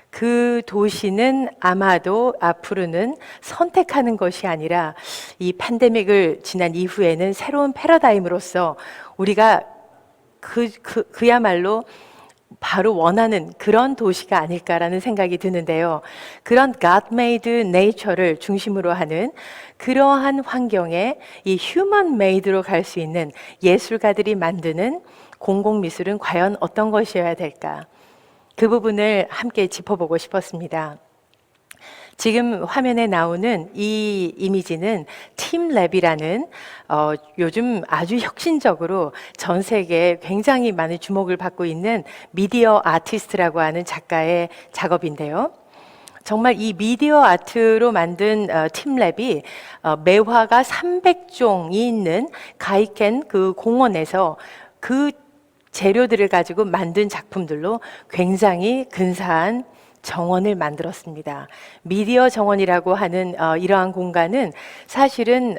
그 도시는 아마도 앞으로는 선택하는 것이 아니라 이 팬데믹을 지난 이후에는 새로운 패러다임으로서 우리가 그야말로 바로 원하는 그런 도시가 아닐까라는 생각이 드는데요. 그런 God-made nature를 중심으로 하는 그러한 환경에 이 human-made로 갈 수 있는 예술가들이 만드는 공공미술은 과연 어떤 것이어야 될까? 그 부분을 함께 짚어보고 싶었습니다. 지금 화면에 나오는 이 이미지는 팀랩이라는 요즘 아주 혁신적으로 전 세계에 굉장히 많은 주목을 받고 있는 미디어 아티스트라고 하는 작가의 작업인데요. 정말 이 미디어 아트로 만든 팀랩이 매화가 300종이 있는 가이켄 그 공원에서 그 재료들을 가지고 만든 작품들로 굉장히 근사한 정원을 만들었습니다. 미디어 정원이라고 하는 이러한 공간은 사실은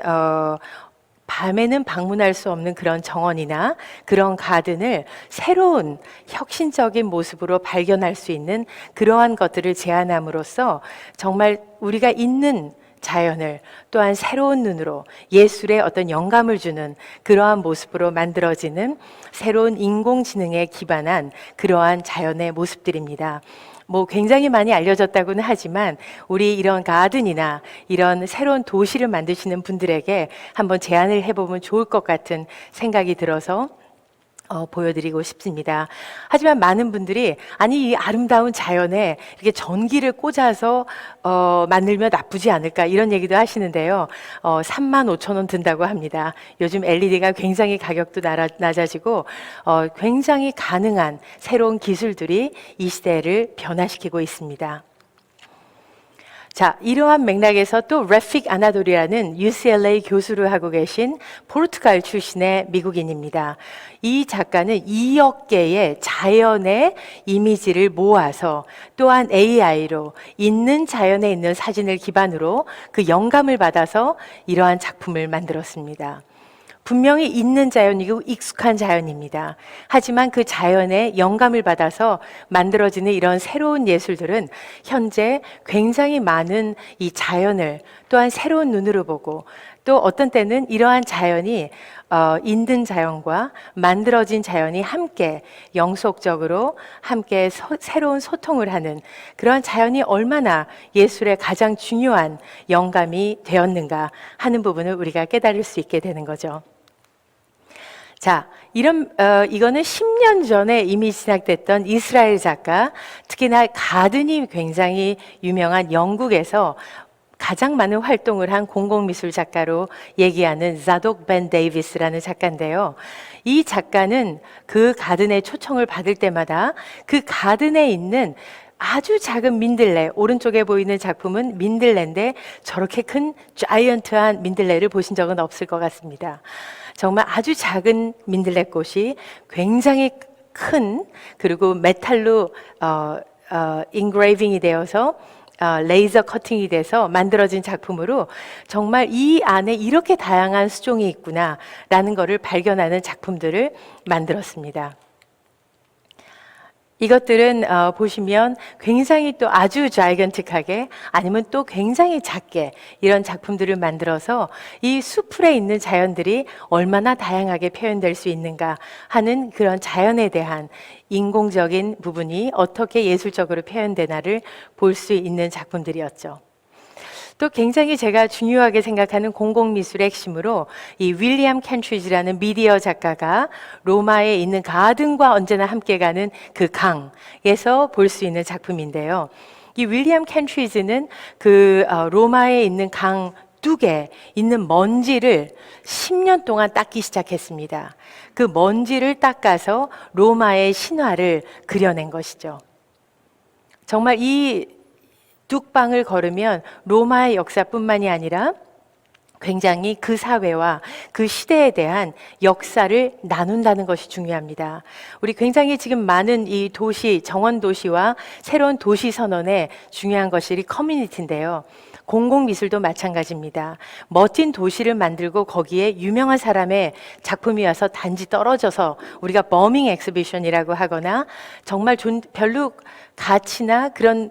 밤에는 방문할 수 없는 그런 정원이나 그런 가든을 새로운 혁신적인 모습으로 발견할 수 있는 그러한 것들을 제안함으로써 정말 우리가 있는 자연을 또한 새로운 눈으로 예술에 어떤 영감을 주는 그러한 모습으로 만들어지는 새로운 인공지능에 기반한 그러한 자연의 모습들입니다. 뭐 굉장히 많이 알려졌다고는 하지만 우리 이런 가든이나 이런 새로운 도시를 만드시는 분들에게 한번 제안을 해보면 좋을 것 같은 생각이 들어서 보여드리고 싶습니다. 하지만 많은 분들이 아니 이 아름다운 자연에 이렇게 전기를 꽂아서 만들면 나쁘지 않을까 이런 얘기도 하시는데요. 35,000원 든다고 합니다. 요즘 LED가 굉장히 가격도 낮아지고 굉장히 가능한 새로운 기술들이 이 시대를 변화시키고 있습니다. 자, 이러한 맥락에서 또 레픽 아나돌이라는 UCLA 교수를 하고 계신 포르투갈 출신의 미국인입니다. 이 작가는 2억 개의 자연의 이미지를 모아서 또한 AI로 있는 자연에 있는 사진을 기반으로 그 영감을 받아서 이러한 작품을 만들었습니다. 분명히 있는 자연이고 익숙한 자연입니다. 하지만 그 자연의 영감을 받아서 만들어지는 이런 새로운 예술들은 현재 굉장히 많은 이 자연을 또한 새로운 눈으로 보고, 또 어떤 때는 이러한 자연이 있는 자연과 만들어진 자연이 함께 영속적으로 함께 새로운 소통을 하는 그러한 자연이 얼마나 예술의 가장 중요한 영감이 되었는가 하는 부분을 우리가 깨달을 수 있게 되는 거죠. 자, 이거는 10년 전에 이미 시작됐던 이스라엘 작가, 특히나 가든이 굉장히 유명한 영국에서 가장 많은 활동을 한 공공미술 작가로 얘기하는 자독 벤 데이비스라는 작가인데요. 이 작가는 그 가든에 초청을 받을 때마다 그 가든에 있는 아주 작은 민들레, 오른쪽에 보이는 작품은 민들레인데 저렇게 큰 자이언트한 민들레를 보신 적은 없을 것 같습니다. 정말 아주 작은 민들레꽃이 굉장히 큰, 그리고 메탈로 인그레이빙이 되어서 레이저 커팅이 돼서 만들어진 작품으로 정말 이 안에 이렇게 다양한 수종이 있구나라는 것을 발견하는 작품들을 만들었습니다. 이것들은 보시면 굉장히 또 아주 자이건틱하게 아니면 또 굉장히 작게 이런 작품들을 만들어서 이 수풀에 있는 자연들이 얼마나 다양하게 표현될 수 있는가 하는 그런 자연에 대한 인공적인 부분이 어떻게 예술적으로 표현되나를 볼 수 있는 작품들이었죠. 또 굉장히 제가 중요하게 생각하는 공공미술의 핵심으로 이 윌리엄 켄트리지라는 미디어 작가가 로마에 있는 가든과 언제나 함께 가는 그 강에서 볼 수 있는 작품인데요. 이 윌리엄 켄트리지는 그 로마에 있는 강 뚝에 있는 먼지를 10년 동안 닦기 시작했습니다. 그 먼지를 닦아서 로마의 신화를 그려낸 것이죠. 정말 이 뚝방을 걸으면 로마의 역사뿐만이 아니라 굉장히 그 사회와 그 시대에 대한 역사를 나눈다는 것이 중요합니다. 우리 굉장히 지금 많은 이 도시, 정원 도시와 새로운 도시 선언에 중요한 것이 이 커뮤니티인데요. 공공미술도 마찬가지입니다. 멋진 도시를 만들고 거기에 유명한 사람의 작품이 와서 단지 떨어져서 우리가 버밍 엑스비션이라고 하거나 정말 별로 가치나 그런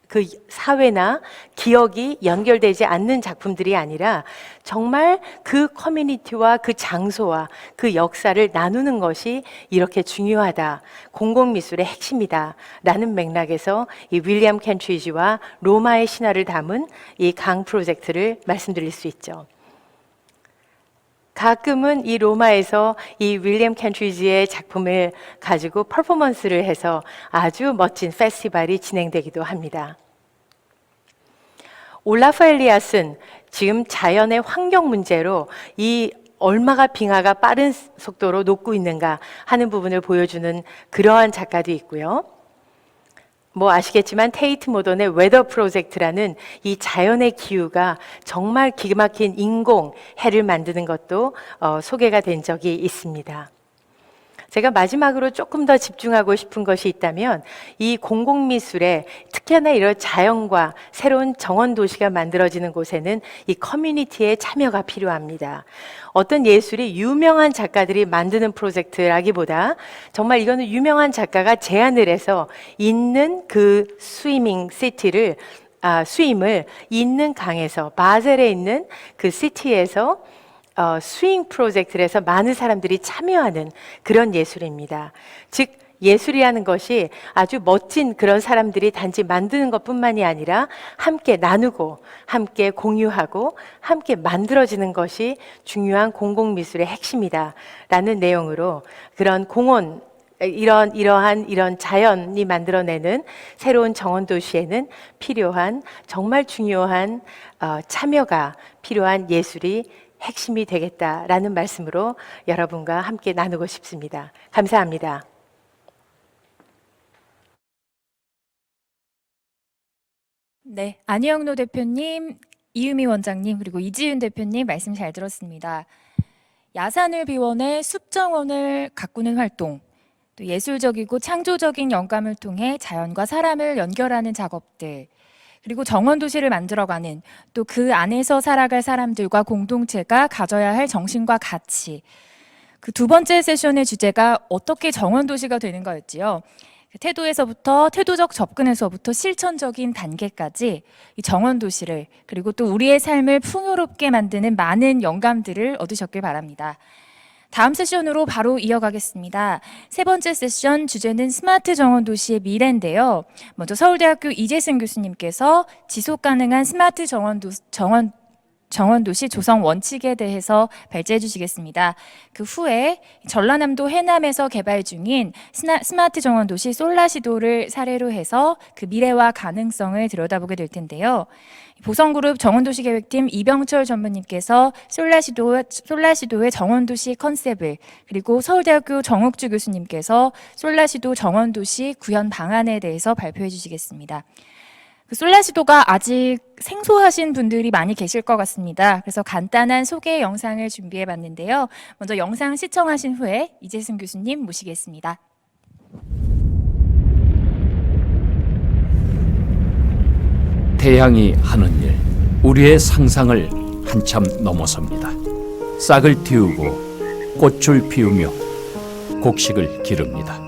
그 사회나 기억이 연결되지 않는 작품들이 아니라 정말 그 커뮤니티와 그 장소와 그 역사를 나누는 것이 이렇게 중요하다. 공공미술의 핵심이다. 라는 맥락에서 이 윌리엄 켄트리지와 로마의 신화를 담은 이 강 프로젝트를 말씀드릴 수 있죠. 가끔은 이 로마에서 이 윌리엄 켄트리지의 작품을 가지고 퍼포먼스를 해서 아주 멋진 페스티벌이 진행되기도 합니다. 올라프 엘리아스는 지금 자연의 환경 문제로 이 얼마가 빙하가 빠른 속도로 녹고 있는가 하는 부분을 보여주는 그러한 작가도 있고요. 뭐 아시겠지만 테이트 모던의 웨더 프로젝트라는 이 자연의 기후가 정말 기가 막힌 인공 해를 만드는 것도 소개가 된 적이 있습니다. 제가 마지막으로 조금 더 집중하고 싶은 것이 있다면 이 공공미술에 특히나 이런 자연과 새로운 정원 도시가 만들어지는 곳에는 이 커뮤니티의 참여가 필요합니다. 어떤 예술이 유명한 작가들이 만드는 프로젝트라기보다 정말 이거는 유명한 작가가 제안을 해서 있는 그 스위밍 시티를 스임을 있는 강에서 바젤에 있는 그 시티에서 스윙 프로젝트를 해서 많은 사람들이 참여하는 그런 예술입니다. 즉 예술이라는 것이 아주 멋진 그런 사람들이 단지 만드는 것뿐만이 아니라 함께 나누고 함께 공유하고 함께 만들어지는 것이 중요한 공공미술의 핵심이다 라는 내용으로 그런 공원 이런 자연이 만들어내는 새로운 정원 도시에는 필요한 정말 중요한 참여가 필요한 예술이 핵심이 되겠다라는 말씀으로 여러분과 함께 나누고 싶습니다. 감사합니다. 네, 안희영로 대표님, 이유미 원장님, 그리고 이지윤 대표님 말씀 잘 들었습니다. 야산을 비워내 숲정원을 가꾸는 활동, 또 예술적이고 창조적인 영감을 통해 자연과 사람을 연결하는 작업들, 그리고 정원 도시를 만들어가는 또 그 안에서 살아갈 사람들과 공동체가 가져야 할 정신과 가치. 그 두 번째 세션의 주제가 어떻게 정원 도시가 되는가였지요. 태도적 접근에서부터 실천적인 단계까지 이 정원 도시를 그리고 또 우리의 삶을 풍요롭게 만드는 많은 영감들을 얻으셨길 바랍니다. 다음 세션으로 바로 이어가겠습니다. 세 번째 세션 주제는 스마트 정원 도시의 미래인데요. 먼저 서울대학교 이재승 교수님께서 지속 가능한 스마트 정원 정원도시 조성 원칙에 대해서 발제해 주시겠습니다. 그 후에 전라남도 해남에서 개발 중인 스마트 정원도시 솔라시도를 사례로 해서 그 미래와 가능성을 들여다보게 될 텐데요. 보성그룹 정원도시계획팀 이병철 전무님께서 솔라시도의 정원도시 컨셉을, 그리고 서울대학교 정욱주 교수님께서 솔라시도 정원도시 구현 방안에 대해서 발표해 주시겠습니다. 그 솔라시도가 아직 생소하신 분들이 많이 계실 것 같습니다. 그래서 간단한 소개 영상을 준비해 봤는데요. 먼저 영상 시청하신 후에 이재승 교수님 모시겠습니다. 태양이 하는 일, 우리의 상상을 한참 넘어섭니다. 싹을 틔우고 꽃을 피우며 곡식을 기릅니다.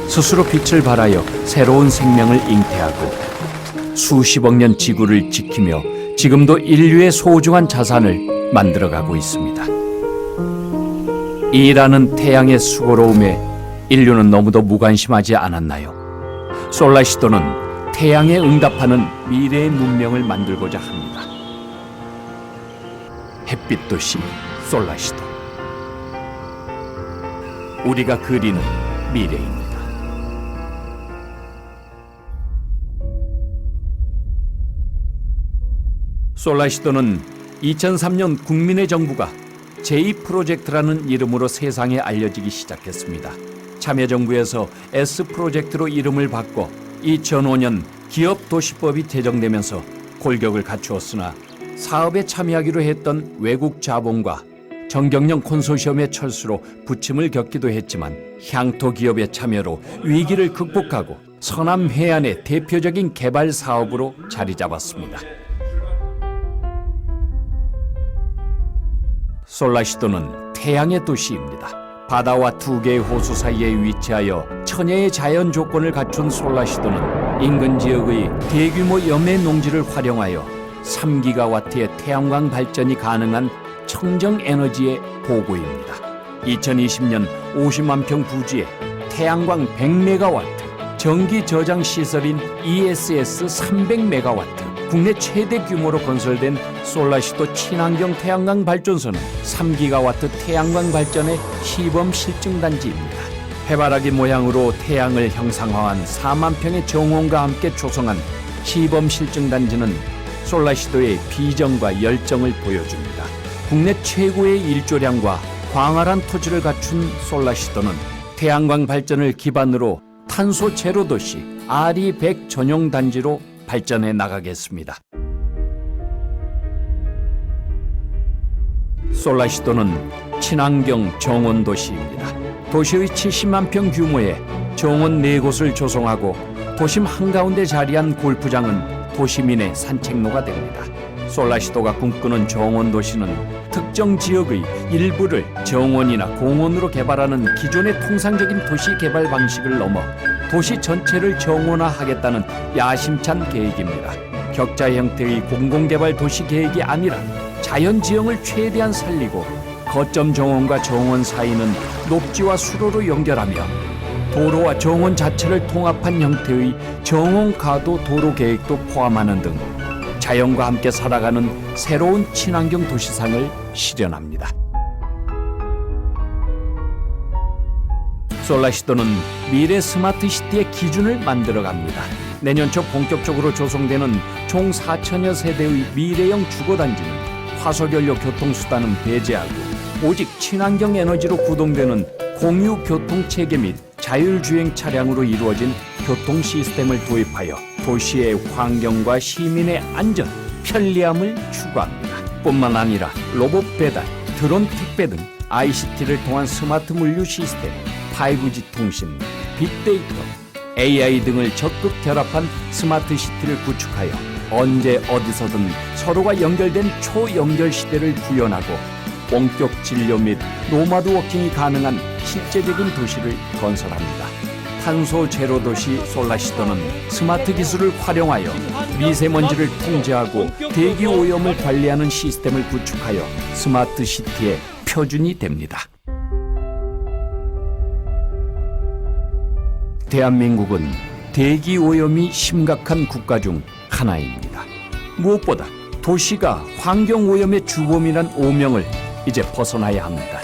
스스로 빛을 발하여 새로운 생명을 잉태하고 수십억 년 지구를 지키며 지금도 인류의 소중한 자산을 만들어가고 있습니다. 이 일하는 태양의 수고로움에 인류는 너무도 무관심하지 않았나요? 솔라시도는 태양에 응답하는 미래의 문명을 만들고자 합니다. 햇빛 도시 솔라시도, 우리가 그리는 미래입니다. 솔라시도는 2003년 국민의 정부가 제2프로젝트라는 이름으로 세상에 알려지기 시작했습니다. 참여정부에서 S프로젝트로 이름을 바꿔 2005년 기업도시법이 제정되면서 골격을 갖추었으나 사업에 참여하기로 했던 외국 자본과 정경영 콘소시엄의 철수로 부침을 겪기도 했지만 향토 기업의 참여로 위기를 극복하고 서남 해안의 대표적인 개발 사업으로 자리 잡았습니다. 솔라시도는 태양의 도시입니다. 바다와 두 개의 호수 사이에 위치하여 천혜의 자연 조건을 갖춘 솔라시도는 인근 지역의 대규모 염해 농지를 활용하여 3기가와트의 태양광 발전이 가능한 청정 에너지의 보고입니다. 2020년 50만 평 부지에 태양광 100메가와트, 전기 저장 시설인 ESS 300메가와트, 국내 최대 규모로 건설된 솔라시도 친환경 태양광 발전소는 3기가와트 태양광 발전의 시범 실증 단지입니다. 해바라기 모양으로 태양을 형상화한 4만 평의 정원과 함께 조성한 시범 실증 단지는 솔라시도의 비전과 열정을 보여줍니다. 국내 최고의 일조량과 광활한 토지를 갖춘 솔라시도는 태양광 발전을 기반으로 탄소 제로 도시 RE100 전용 단지로 발전해 나가겠습니다. 솔라시도는 친환경 정원 도시입니다. 도시의 70만 평 규모의 정원 4곳을 조성하고 도심 한가운데 자리한 골프장은 도시민의 산책로가 됩니다. 솔라시도가 꿈꾸는 정원 도시는 특정 지역의 일부를 정원이나 공원으로 개발하는 기존의 통상적인 도시 개발 방식을 넘어 도시 전체를 정원화하겠다는 야심찬 계획입니다. 격자 형태의 공공개발 도시 계획이 아니라 자연지형을 최대한 살리고 거점 정원과 정원 사이는 녹지와 수로로 연결하며 도로와 정원 자체를 통합한 형태의 정원 가도 도로 계획도 포함하는 등 자연과 함께 살아가는 새로운 친환경 도시상을 실현합니다. 솔라시도는 미래 스마트 시티의 기준을 만들어갑니다. 내년 초 본격적으로 조성되는 총 4천여 세대의 미래형 주거단지는 화석연료 교통수단은 배제하고 오직 친환경 에너지로 구동되는 공유 교통체계 및 자율주행 차량으로 이루어진 교통 시스템을 도입하여 도시의 환경과 시민의 안전, 편리함을 추구합니다. 뿐만 아니라 로봇 배달, 드론 택배 등 ICT를 통한 스마트 물류 시스템, 5G 통신, 빅데이터, AI 등을 적극 결합한 스마트 시티를 구축하여 언제 어디서든 서로가 연결된 초연결 시대를 구현하고 원격 진료 및 노마드 워킹이 가능한 실제적인 도시를 건설합니다. 탄소 제로 도시 솔라시도는 스마트 기술을 활용하여 미세먼지를 통제하고 대기 오염을 관리하는 시스템을 구축하여 스마트 시티의 표준이 됩니다. 대한민국은 대기 오염이 심각한 국가 중 하나입니다. 무엇보다 도시가 환경오염의 주범이란 오명을 이제 벗어나야 합니다.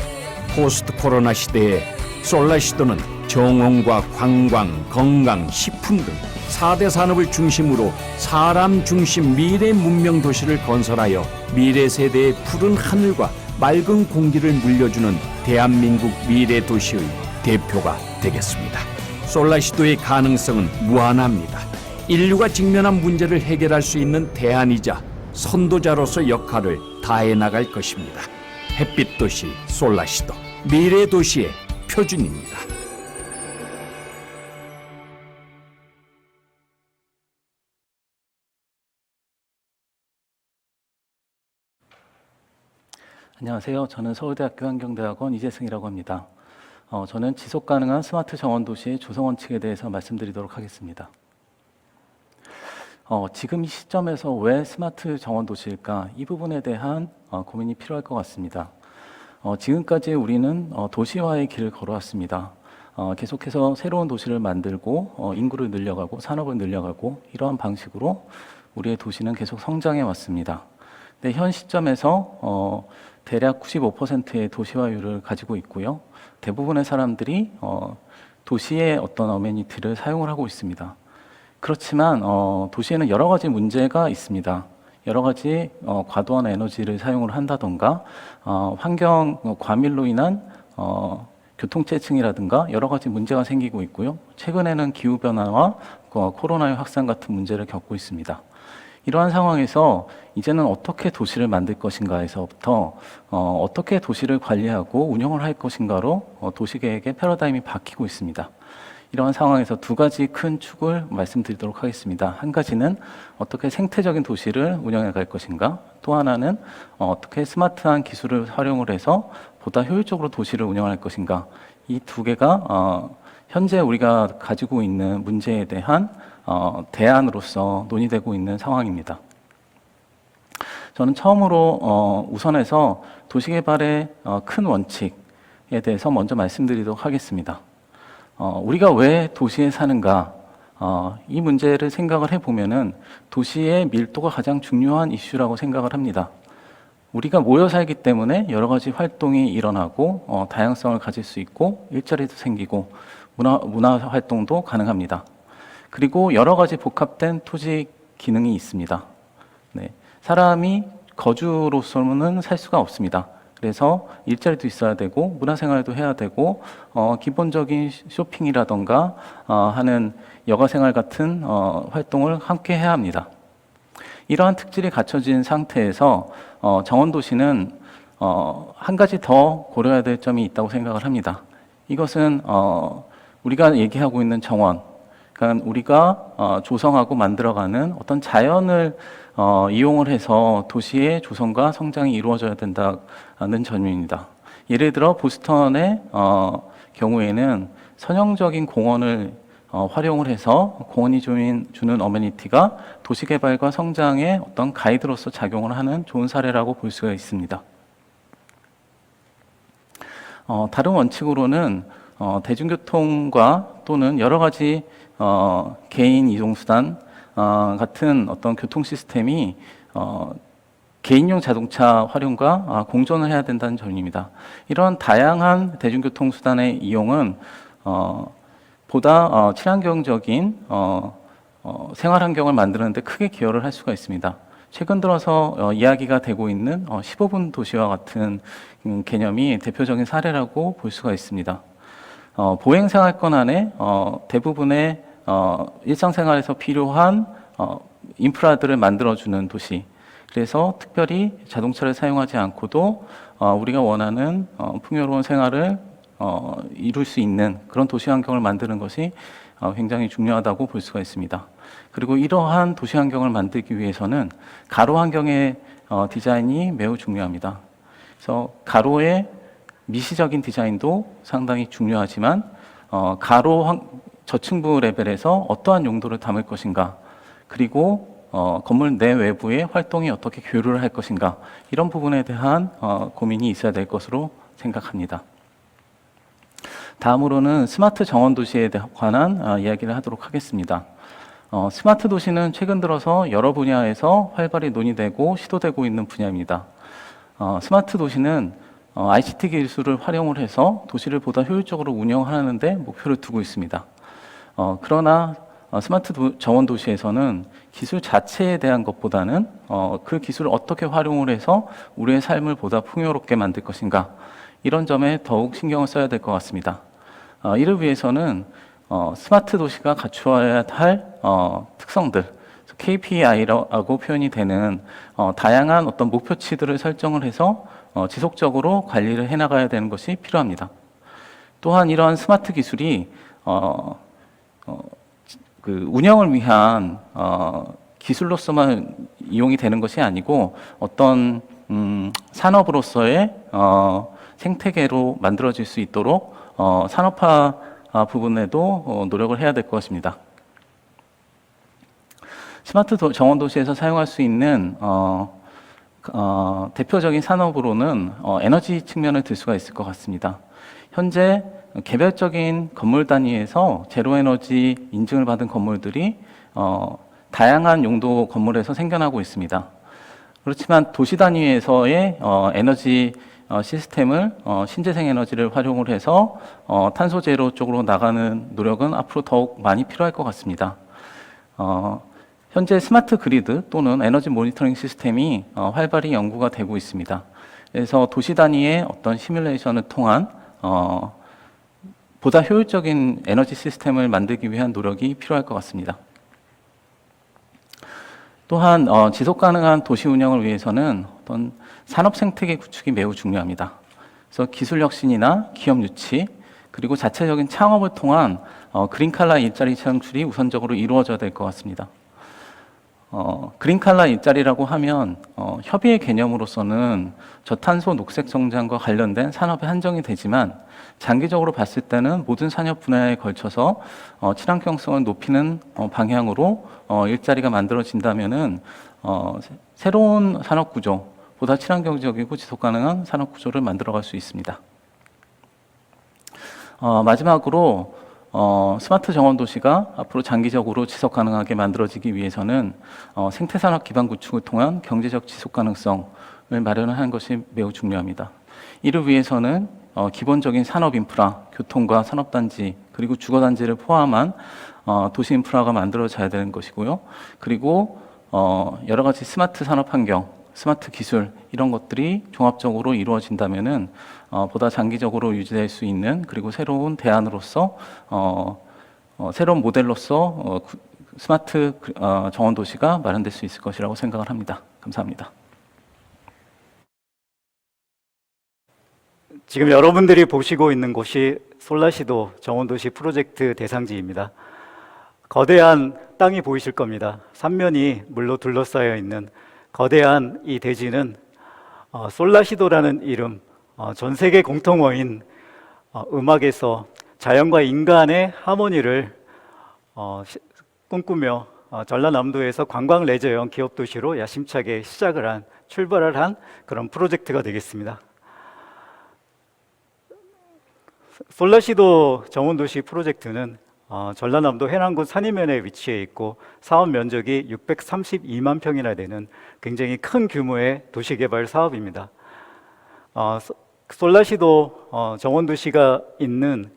포스트 코로나 시대에 솔라시도는 정원과 관광, 건강, 식품 등 4대 산업을 중심으로 사람 중심 미래 문명 도시를 건설하여 미래 세대의 푸른 하늘과 맑은 공기를 물려주는 대한민국 미래 도시의 대표가 되겠습니다. 솔라시도의 가능성은 무한합니다. 인류가 직면한 문제를 해결할 수 있는 대안이자 선도자로서 역할을 다해 나갈 것입니다. 햇빛 도시 솔라시도, 미래 도시의 표준입니다. 안녕하세요. 저는 서울대학교 환경대학원 이재승이라고 합니다. 저는 지속가능한 스마트 정원도시의 조성원칙에 대해서 말씀드리도록 하겠습니다. 지금 이 시점에서 왜 스마트 정원도시일까? 이 부분에 대한 고민이 필요할 것 같습니다. 지금까지 우리는 도시화의 길을 걸어왔습니다. 계속해서 새로운 도시를 만들고 인구를 늘려가고 산업을 늘려가고 이러한 방식으로 우리의 도시는 계속 성장해 왔습니다. 근데 현 시점에서 대략 95%의 도시화율을 가지고 있고요. 대부분의 사람들이 도시의 어떤 어메니티를 사용을 하고 있습니다. 그렇지만 도시에는 여러 가지 문제가 있습니다. 여러 가지 과도한 에너지를 사용을 한다던가 환경 과밀로 인한 교통체증이라든가 여러 가지 문제가 생기고 있고요. 최근에는 기후변화와 코로나의 확산 같은 문제를 겪고 있습니다. 이러한 상황에서 이제는 어떻게 도시를 만들 것인가에서부터 어떻게 도시를 관리하고 운영을 할 것인가로 도시계획의 패러다임이 바뀌고 있습니다. 이러한 상황에서 두 가지 큰 축을 말씀드리도록 하겠습니다. 한 가지는 어떻게 생태적인 도시를 운영해 갈 것인가, 또 하나는 어떻게 스마트한 기술을 활용을 해서 보다 효율적으로 도시를 운영할 것인가. 이 두 개가 현재 우리가 가지고 있는 문제에 대한 대안으로서 논의되고 있는 상황입니다. 저는 처음으로 우선해서 도시개발의 큰 원칙에 대해서 먼저 말씀드리도록 하겠습니다. 우리가 왜 도시에 사는가? 이 문제를 생각을 해보면은 도시의 밀도가 가장 중요한 이슈라고 생각을 합니다. 우리가 모여 살기 때문에 여러 가지 활동이 일어나고 다양성을 가질 수 있고 일자리도 생기고 문화 활동도 가능합니다. 그리고 여러 가지 복합된 토지 기능이 있습니다. 네, 사람이 거주로서는 살 수가 없습니다. 그래서 일자리도 있어야 되고 문화생활도 해야 되고 기본적인 쇼핑이라던가 하는 여가생활 같은 활동을 함께 해야 합니다. 이러한 특질이 갖춰진 상태에서 정원도시는 한 가지 더 고려해야 될 점이 있다고 생각을 합니다. 이것은 우리가 얘기하고 있는 정원, 그러니까 우리가 조성하고 만들어가는 어떤 자연을 이용을 해서 도시의 조성과 성장이 이루어져야 된다는 점입니다. 예를 들어 보스턴의 경우에는 선형적인 공원을 활용을 해서 공원이 주는 어메니티가 도시개발과 성장의 어떤 가이드로서 작용을 하는 좋은 사례라고 볼 수가 있습니다. 다른 원칙으로는 대중교통과 또는 여러 가지 개인 이동수단 같은 어떤 교통 시스템이 개인용 자동차 활용과 공존을 해야 된다는 점입니다. 이런 다양한 대중교통 수단의 이용은 보다 친환경적인 생활 환경을 만드는 데 크게 기여를 할 수가 있습니다. 최근 들어서 이야기가 되고 있는 15분 도시와 같은 개념이 대표적인 사례라고 볼 수가 있습니다. 보행생활권 안에 대부분의 일상생활에서 필요한 인프라들을 만들어주는 도시, 그래서 특별히 자동차를 사용하지 않고도 우리가 원하는 풍요로운 생활을 이룰 수 있는 그런 도시 환경을 만드는 것이 굉장히 중요하다고 볼 수가 있습니다. 그리고 이러한 도시 환경을 만들기 위해서는 가로 환경의 디자인이 매우 중요합니다. 그래서 가로의 미시적인 디자인도 상당히 중요하지만 가로 저층부 레벨에서 어떠한 용도를 담을 것인가, 그리고 건물 내외부의 활동이 어떻게 교류를 할 것인가, 이런 부분에 대한 고민이 있어야 될 것으로 생각합니다. 다음으로는 스마트 정원 도시에 관한 이야기를 하도록 하겠습니다. 스마트 도시는 최근 들어서 여러 분야에서 활발히 논의되고 시도되고 있는 분야입니다. 스마트 도시는 ICT 기술을 활용을 해서 도시를 보다 효율적으로 운영하는 데 목표를 두고 있습니다. 그러나 스마트 정원 도시에서는 기술 자체에 대한 것보다는 그 기술을 어떻게 활용을 해서 우리의 삶을 보다 풍요롭게 만들 것인가, 이런 점에 더욱 신경을 써야 될 것 같습니다. 이를 위해서는 스마트 도시가 갖추어야 할 특성들, KPI라고 표현이 되는 다양한 어떤 목표치들을 설정을 해서 지속적으로 관리를 해나가야 되는 것이 필요합니다. 또한 이러한 스마트 기술이 그 운영을 위한 기술로서만 이용이 되는 것이 아니고 어떤 산업으로서의 생태계로 만들어질 수 있도록 산업화 부분에도 노력을 해야 될 것입니다. 스마트 정원 도시에서 사용할 수 있는 대표적인 산업으로는 에너지 측면을 들 수가 있을 것 같습니다. 현재 개별적인 건물 단위에서 제로 에너지 인증을 받은 건물들이 다양한 용도 건물에서 생겨나고 있습니다. 그렇지만 도시 단위에서의 에너지 시스템을 신재생 에너지를 활용을 해서 탄소 제로 쪽으로 나가는 노력은 앞으로 더욱 많이 필요할 것 같습니다. 현재 스마트 그리드 또는 에너지 모니터링 시스템이 활발히 연구가 되고 있습니다. 그래서 도시 단위의 어떤 시뮬레이션을 통한 보다 효율적인 에너지 시스템을 만들기 위한 노력이 필요할 것 같습니다. 또한 지속 가능한 도시 운영을 위해서는 어떤 산업 생태계 구축이 매우 중요합니다. 그래서 기술 혁신이나 기업 유치, 그리고 자체적인 창업을 통한 그린칼라 일자리 창출이 우선적으로 이루어져야 될 것 같습니다. 그린칼라 일자리라고 하면 협의의 개념으로서는 저탄소 녹색 성장과 관련된 산업에 한정이 되지만 장기적으로 봤을 때는 모든 산업 분야에 걸쳐서 친환경성을 높이는 방향으로 일자리가 만들어진다면은 새로운 산업 구조, 보다 친환경적이고 지속 가능한 산업 구조를 만들어갈 수 있습니다. 마지막으로 스마트 정원 도시가 앞으로 장기적으로 지속 가능하게 만들어지기 위해서는 생태산업 기반 구축을 통한 경제적 지속 가능성을 마련하는 것이 매우 중요합니다. 이를 위해서는 기본적인 산업 인프라, 교통과 산업단지, 그리고 주거단지를 포함한 도시 인프라가 만들어져야 되는 것이고요. 그리고 여러 가지 스마트 산업 환경, 스마트 기술, 이런 것들이 종합적으로 이루어진다면은 보다 장기적으로 유지될 수 있는, 그리고 새로운 대안으로서 새로운 모델로서 스마트 정원 도시가 마련될 수 있을 것이라고 생각을 합니다. 감사합니다. 지금 여러분들이 보시고 있는 곳이 솔라시도 정원도시 프로젝트 대상지입니다. 거대한 땅이 보이실 겁니다. 삼면이 물로 둘러싸여 있는 거대한 이 대지는 솔라시도라는 이름, 전 세계 공통어인 음악에서 자연과 인간의 하모니를 꿈꾸며 전라남도에서 관광 레저형 기업 도시로 야심차게 출발을 한 그런 프로젝트가 되겠습니다. 솔라시도 정원도시 프로젝트는 전라남도 해남군 산이면에 위치해 있고 사업 면적이 632만 평이나 되는 굉장히 큰 규모의 도시개발 사업입니다. 솔라시도 정원도시가 있는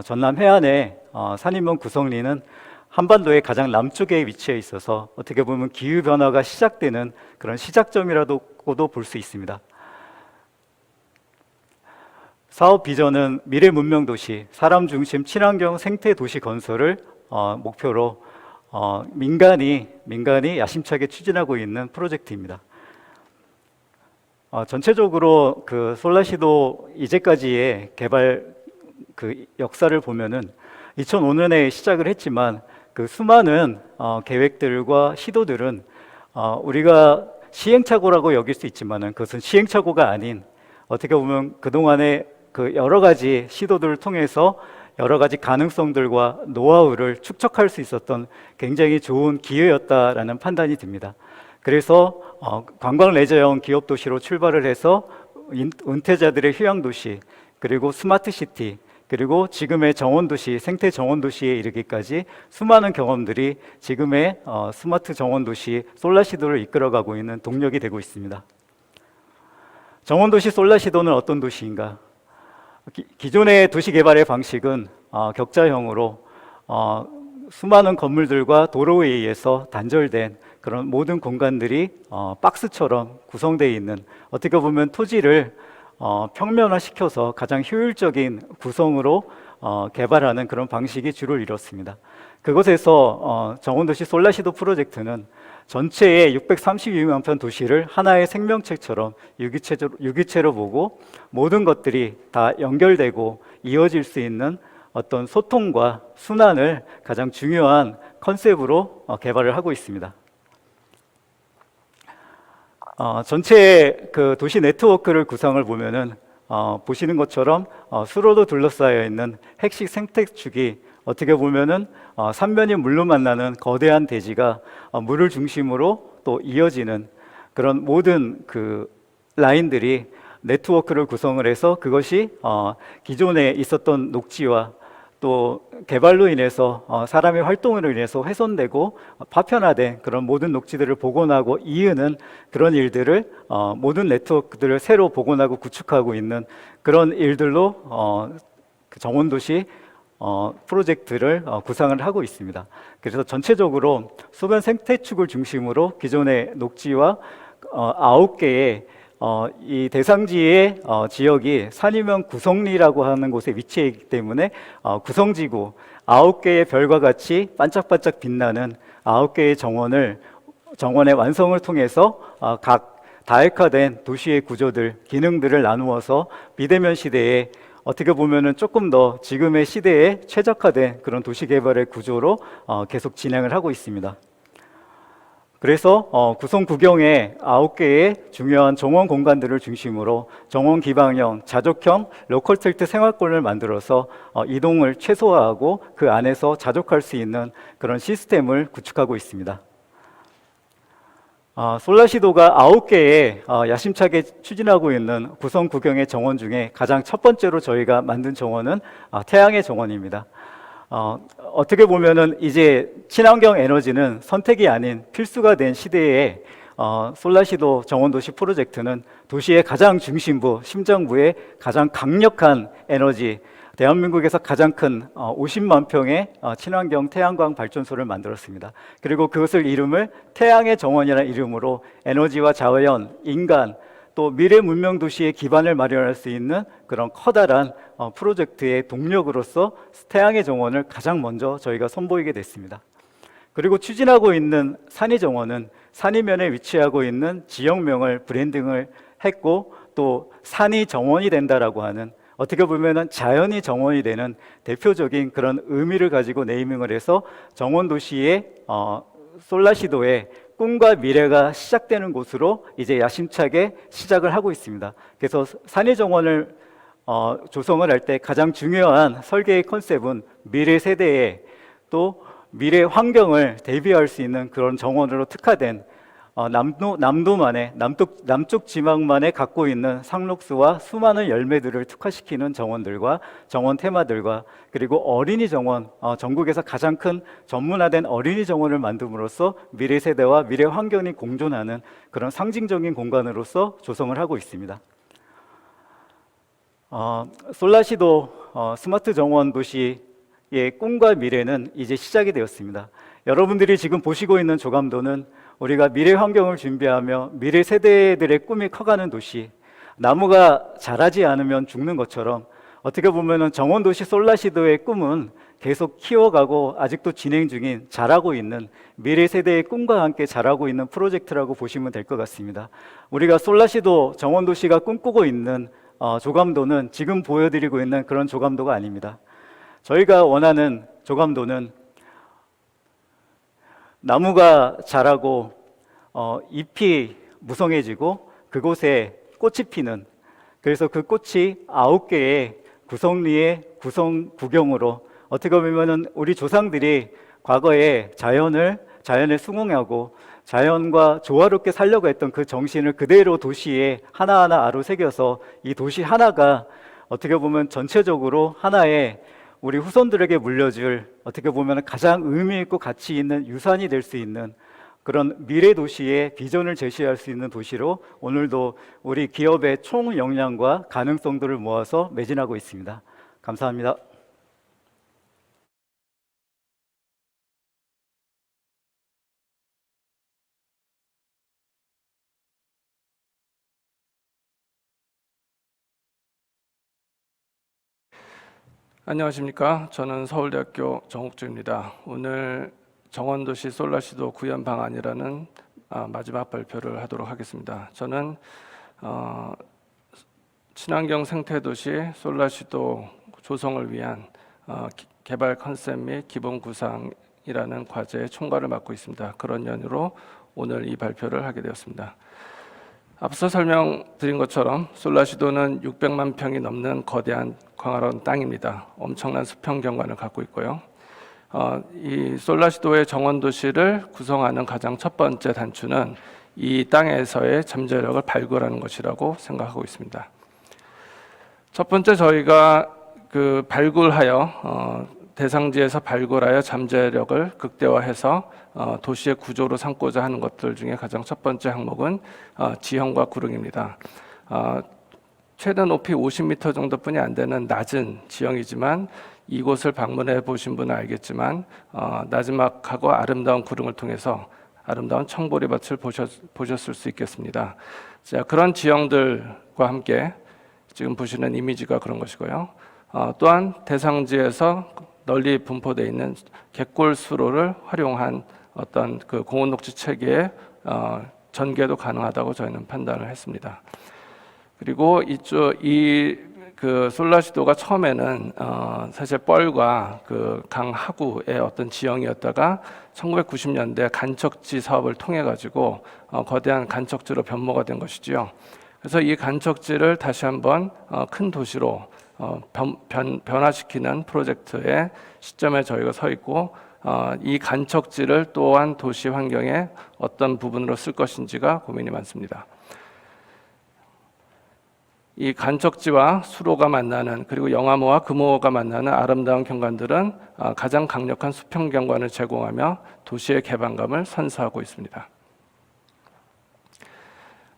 전남 해안의 산이면 구성리는 한반도의 가장 남쪽에 위치해 있어서 어떻게 보면 기후변화가 시작되는 그런 시작점이라고도 볼 수 있습니다. 사업 비전은 미래 문명 도시, 사람 중심 친환경 생태 도시 건설을 목표로 민간이 야심차게 추진하고 있는 프로젝트입니다. 전체적으로 그 솔라시도 이제까지의 개발 그 역사를 보면은 2005년에 시작을 했지만 그 수많은 계획들과 시도들은 우리가 시행착오라고 여길 수 있지만은 그것은 시행착오가 아닌, 어떻게 보면 그동안의 그 여러 가지 시도들을 통해서 여러 가지 가능성들과 노하우를 축적할 수 있었던 굉장히 좋은 기회였다라는 판단이 듭니다. 그래서 관광 레저형 기업 도시로 출발을 해서 은퇴자들의 휴양 도시, 그리고 스마트 시티, 그리고 지금의 정원도시, 생태 정원도시에 이르기까지 수많은 경험들이 지금의 스마트 정원도시 솔라시도를 이끌어가고 있는 동력이 되고 있습니다. 정원도시 솔라시도는 어떤 도시인가? 기존의 도시 개발의 방식은 격자형으로 수많은 건물들과 도로에 의해서 단절된 그런 모든 공간들이 박스처럼 구성되어 있는, 어떻게 보면 토지를 평면화시켜서 가장 효율적인 구성으로 개발하는 그런 방식이 주를 이뤘습니다. 그곳에서 정원도시 솔라시도 프로젝트는 전체의 632만 편 도시를 하나의 생명체처럼 유기체로 보고 모든 것들이 다 연결되고 이어질 수 있는 어떤 소통과 순환을 가장 중요한 컨셉으로 개발을 하고 있습니다. 전체 그 도시 네트워크를 구성을 보면은 보시는 것처럼 수로로 둘러싸여 있는 핵식 생태축이 어떻게 보면은 삼면이 물로 만나는 거대한 대지가 물을 중심으로 또 이어지는 그런 모든 그 라인들이 네트워크를 구성을 해서 그것이 기존에 있었던 녹지와 또 개발로 인해서 사람의 활동으로 인해서 훼손되고 파편화된 그런 모든 녹지들을 복원하고 이으는 그런 일들을 모든 네트워크들을 새로 복원하고 구축하고 있는 그런 일들로 그 정원도시 프로젝트를 구상을 하고 있습니다. 그래서 전체적으로 소변 생태축을 중심으로 기존의 녹지와 9개의 이 대상지의 지역이 산이면 구성리라고 하는 곳에 위치해 있기 때문에 구성지구 9개의 별과 같이 반짝반짝 빛나는 9개의 정원의 완성을 통해서 각 다액화된 도시의 구조들, 기능들을 나누어서 비대면 시대에 어떻게 보면은 조금 더 지금의 시대에 최적화된 그런 도시 개발의 구조로 계속 진행을 하고 있습니다. 그래서 구성 구경의 9개의 중요한 정원 공간들을 중심으로 정원 기반형, 자족형, 로컬 틸트 생활권을 만들어서 이동을 최소화하고 그 안에서 자족할 수 있는 그런 시스템을 구축하고 있습니다. 솔라시도가 9개의 야심차게 추진하고 있는 구성 구경의 정원 중에 가장 첫 번째로 저희가 만든 정원은 태양의 정원입니다. 어떻게 보면은 이제 친환경 에너지는 선택이 아닌 필수가 된 시대에 솔라시도 정원도시 프로젝트는 도시의 가장 중심부, 심장부의 가장 강력한 에너지, 대한민국에서 가장 큰 50만 평의 친환경 태양광 발전소를 만들었습니다. 그리고 그것을 이름을 태양의 정원이라는 이름으로 에너지와 자연, 인간, 또 미래 문명 도시의 기반을 마련할 수 있는 그런 커다란 프로젝트의 동력으로서 태양의 정원을 가장 먼저 저희가 선보이게 됐습니다. 그리고 추진하고 있는 산이 정원은 산이면에 위치하고 있는 지역명을 브랜딩을 했고 또 산이 정원이 된다라고 하는, 어떻게 보면은 자연이 정원이 되는 대표적인 그런 의미를 가지고 네이밍을 해서 정원 도시의 솔라시도의 꿈과 미래가 시작되는 곳으로 이제 야심차게 시작을 하고 있습니다. 그래서 산이 정원을 조성을 할 때 가장 중요한 설계의 컨셉은 미래 세대에 또 미래 환경을 대비할 수 있는 그런 정원으로 특화된 남도만의 남쪽 지방만에 갖고 있는 상록수와 수많은 열매들을 특화시키는 정원들과 정원 테마들과 그리고 어린이 정원, 전국에서 가장 큰 전문화된 어린이 정원을 만듦으로써 미래 세대와 미래 환경이 공존하는 그런 상징적인 공간으로서 조성을 하고 있습니다. 솔라시도 스마트 정원 도시의 꿈과 미래는 이제 시작이 되었습니다. 여러분들이 지금 보시고 있는 조감도는 우리가 미래 환경을 준비하며 미래 세대들의 꿈이 커가는 도시, 나무가 자라지 않으면 죽는 것처럼 어떻게 보면 정원도시 솔라시도의 꿈은 계속 키워가고 아직도 진행 중인, 자라고 있는 미래 세대의 꿈과 함께 자라고 있는 프로젝트라고 보시면 될 것 같습니다. 우리가 솔라시도 정원도시가 꿈꾸고 있는 조감도는 지금 보여드리고 있는 그런 조감도가 아닙니다. 저희가 원하는 조감도는 나무가 자라고 잎이 무성해지고 그곳에 꽃이 피는, 그래서 그 꽃이 9개의 구성리의 구성 구경으로 어떻게 보면은 우리 조상들이 과거에 자연에 숭응하고 자연과 조화롭게 살려고 했던 그 정신을 그대로 도시에 하나하나 아로 새겨서 이 도시 하나가 어떻게 보면 전체적으로 하나의 우리 후손들에게 물려줄 어떻게 보면 가장 의미 있고 가치 있는 유산이 될 수 있는 그런 미래 도시의 비전을 제시할 수 있는 도시로 오늘도 우리 기업의 총 역량과 가능성들을 모아서 매진하고 있습니다. 감사합니다. 안녕하십니까. 저는 서울대학교 정옥주입니다. 오늘 정원도시 솔라시도 구현 방안이라는 마지막 발표를 하도록 하겠습니다. 저는 친환경 생태도시 솔라시도 조성을 위한 개발 컨셉 및 기본 구상이라는 과제의 총괄을 맡고 있습니다. 그런 연유로 오늘 이 발표를 하게 되었습니다. 앞서 설명드린 것처럼 솔라시도는 600만 평이 넘는 거대한 광활한 땅입니다. 엄청난 수평 경관을 갖고 있고요. 이 솔라시도의 정원도시를 구성하는 가장 첫 번째 단추는 이 땅에서의 잠재력을 발굴하는 것이라고 생각하고 있습니다. 첫 번째 저희가 대상지에서 발굴하여 잠재력을 극대화해서 도시의 구조로 삼고자 하는 것들 중에 가장 첫 번째 항목은 지형과 구릉입니다. 최대 높이 50m 정도뿐이 안 되는 낮은 지형이지만 이곳을 방문해 보신 분은 알겠지만 나지막하고 아름다운 구릉을 통해서 아름다운 청보리밭을 보셨을 수 있겠습니다. 자, 그런 지형들과 함께 지금 보시는 이미지가 그런 것이고요. 또한 대상지에서 널리 분포되어 있는 갯골 수로를 활용한 어떤 그 공원 녹지 체계의 전개도 가능하다고 저희는 판단을 했습니다. 그리고 그 솔라시도가 처음에는 사실 뻘과 그 강 하구의 어떤 지형이었다가 1990년대 간척지 사업을 통해 가지고 거대한 간척지로 변모가 된 것이지요. 그래서 이 간척지를 다시 한번 큰 도시로 변화시키는 프로젝트의 시점에 저희가 서 있고 이 간척지를 또한 도시 환경의 어떤 부분으로 쓸 것인지가 고민이 많습니다. 이 간척지와 수로가 만나는 그리고 영암호와 금호가 만나는 아름다운 경관들은 가장 강력한 수평 경관을 제공하며 도시의 개방감을 선사하고 있습니다.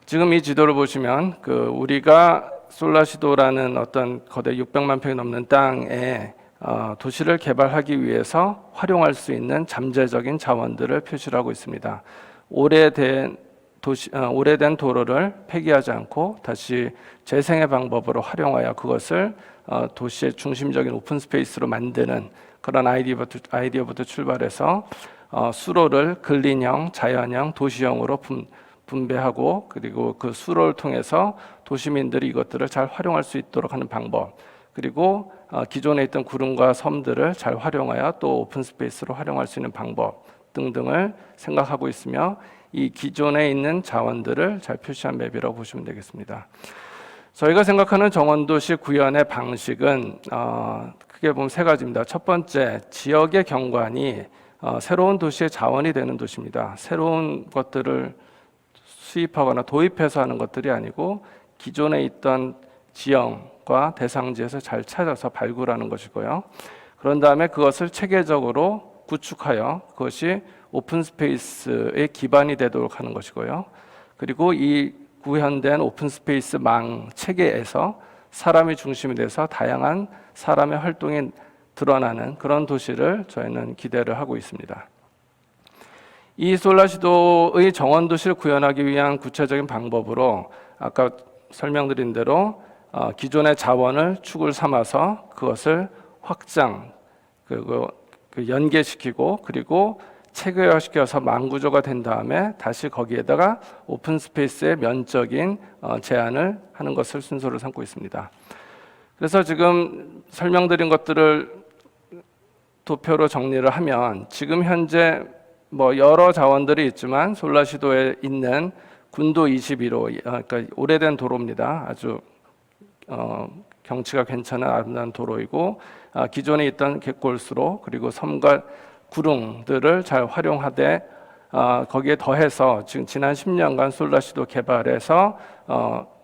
지금 이 지도를 보시면 우리가 솔라시도라는 어떤 거대 600만 평이 넘는 땅에 도시를 개발하기 위해서 활용할 수 있는 잠재적인 자원들을 표시를 하고 있습니다. 오래된 도로를 폐기하지 않고 다시 재생의 방법으로 활용하여 그것을 도시의 중심적인 오픈 스페이스로 만드는 그런 아이디어부터 출발해서 수로를 근린형, 자연형, 도시형으로 분배하고 그리고 그 수로를 통해서 도시민들이 이것들을 잘 활용할 수 있도록 하는 방법, 그리고 기존에 있던 구름과 섬들을 잘 활용하여 또 오픈 스페이스로 활용할 수 있는 방법 등등을 생각하고 있으며 이 기존에 있는 자원들을 잘 표시한 맵이라고 보시면 되겠습니다. 저희가 생각하는 정원도시 구현의 방식은 크게 보면 세 가지입니다. 첫 번째, 지역의 경관이 새로운 도시의 자원이 되는 도시입니다. 새로운 것들을 수입하거나 도입해서 하는 것들이 아니고 기존에 있던 지형과 대상지에서 잘 찾아서 발굴하는 것이고요. 그런 다음에 그것을 체계적으로 구축하여 그것이 오픈 스페이스의 기반이 되도록 하는 것이고요. 그리고 이 구현된 오픈 스페이스 망 체계에서 사람이 중심이 돼서 다양한 사람의 활동이 드러나는 그런 도시를 저희는 기대를 하고 있습니다. 이 솔라시도의 정원도시를 구현하기 위한 구체적인 방법으로 아까 설명드린 대로 기존의 자원을 축을 삼아서 그것을 확장, 연계시키고 그리고 체계화시켜서 망구조가 된 다음에 다시 거기에다가 오픈 스페이스의 면적인 제한을 하는 것을 순서로 삼고 있습니다. 그래서 지금 설명드린 것들을 도표로 정리를 하면 지금 현재 여러 자원들이 있지만 솔라시도에 있는 군도 21호, 그러니까 오래된 도로입니다. 아주 경치가 괜찮은 아름다운 도로이고 기존에 있던 갯골수로 그리고 섬과 구릉들을 잘 활용하되 거기에 더해서 지금 지난 10년간 솔라시도 개발에서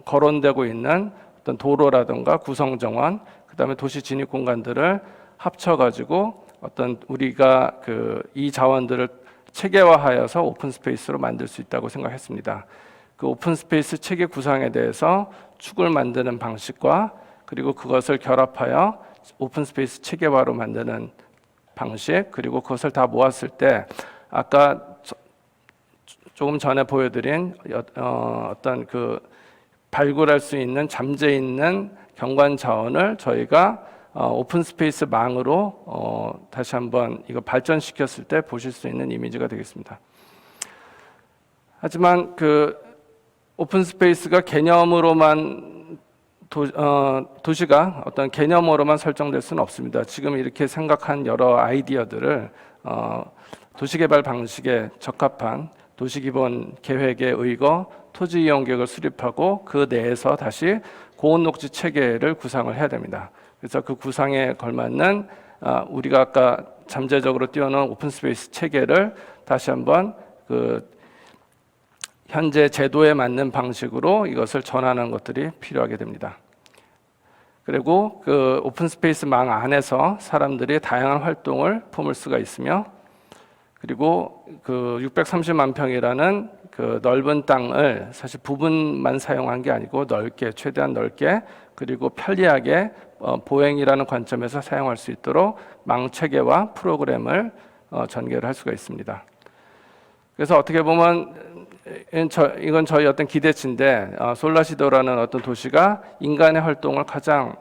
거론되고 있는 어떤 도로라든가 구성 정원, 그다음에 도시 진입 공간들을 합쳐가지고 어떤 우리가 이 자원들을 체계화하여서 오픈 스페이스로 만들 수 있다고 생각했습니다. 그 오픈 스페이스 체계 구상에 대해서 축을 만드는 방식과 그리고 그것을 결합하여 오픈 스페이스 체계화로 만드는 방식, 그리고 그것을 다 모았을 때 아까 조금 전에 보여드린 어떤 발굴할 수 있는 잠재 있는 경관 자원을 저희가 오픈 스페이스 망으로 다시 한번 이거 발전시켰을 때 보실 수 있는 이미지가 되겠습니다. 하지만 오픈 스페이스가 개념으로만 도시가 어떤 개념으로만 설정될 수는 없습니다. 지금 이렇게 생각한 여러 아이디어들을 도시개발 방식에 적합한 도시기본 계획에 의거 토지 이용 계획을 수립하고 그 내에서 다시 고온녹지 체계를 구상을 해야 됩니다. 그래서 그 구상에 걸맞는 우리가 아까 잠재적으로 띄워놓은 오픈 스페이스 체계를 다시 한번 현재 제도에 맞는 방식으로 이것을 전환하는 것들이 필요하게 됩니다. 그리고 그 오픈 스페이스 망 안에서 사람들이 다양한 활동을 품을 수가 있으며, 그리고 630만 평이라는 넓은 땅을 사실 부분만 사용한 게 아니고 넓게, 최대한 넓게, 그리고 편리하게 보행이라는 관점에서 사용할 수 있도록 망 체계와 프로그램을 전개를 할 수가 있습니다. 그래서 어떻게 보면 이건 저희 어떤 기대치인데, 솔라시도라는 어떤 도시가 인간의 활동을 가장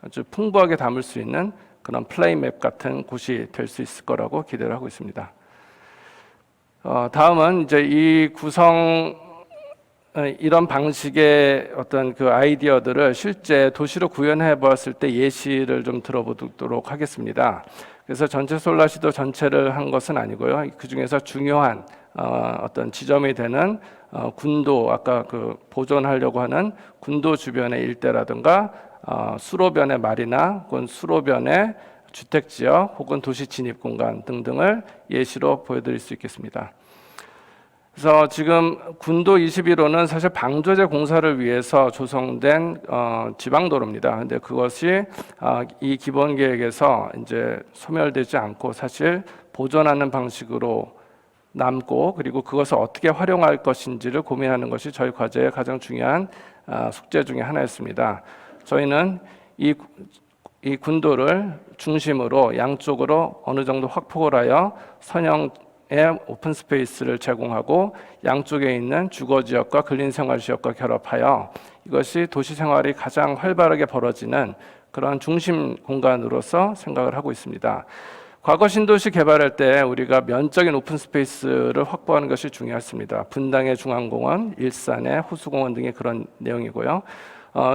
아주 풍부하게 담을 수 있는 그런 플레이맵 같은 곳이 될 수 있을 거라고 기대를 하고 있습니다. 다음은 이제 이 이런 방식의 어떤 아이디어들을 실제 도시로 구현해 보았을 때 예시를 좀 들어보도록 하겠습니다. 그래서 전체 솔라시도 전체를 한 것은 아니고요. 그 중에서 중요한 어떤 지점이 되는 군도, 아까 보존하려고 하는 군도 주변의 일대라든가 수로변의 마리나 혹은 수로변의 주택지역 혹은 도시 진입 공간 등등을 예시로 보여드릴 수 있겠습니다. 그래서 지금 군도 21호는 사실 방조제 공사를 위해서 조성된 지방도로입니다. 근데 그것이 이 기본 계획에서 이제 소멸되지 않고 사실 보존하는 방식으로 남고, 그리고 그것을 어떻게 활용할 것인지를 고민하는 것이 저희 과제의 가장 중요한 숙제 중에 하나였습니다. 저희는 이 군도를 중심으로 양쪽으로 어느 정도 확폭을 하여 선형의 오픈 스페이스를 제공하고 양쪽에 있는 주거 지역과 근린 생활 지역과 결합하여 이것이 도시 생활이 가장 활발하게 벌어지는 그런 중심 공간으로서 생각을 하고 있습니다. 과거 신도시 개발할 때 우리가 면적인 오픈 스페이스를 확보하는 것이 중요했습니다. 분당의 중앙공원, 일산의 호수공원 등의 그런 내용이고요.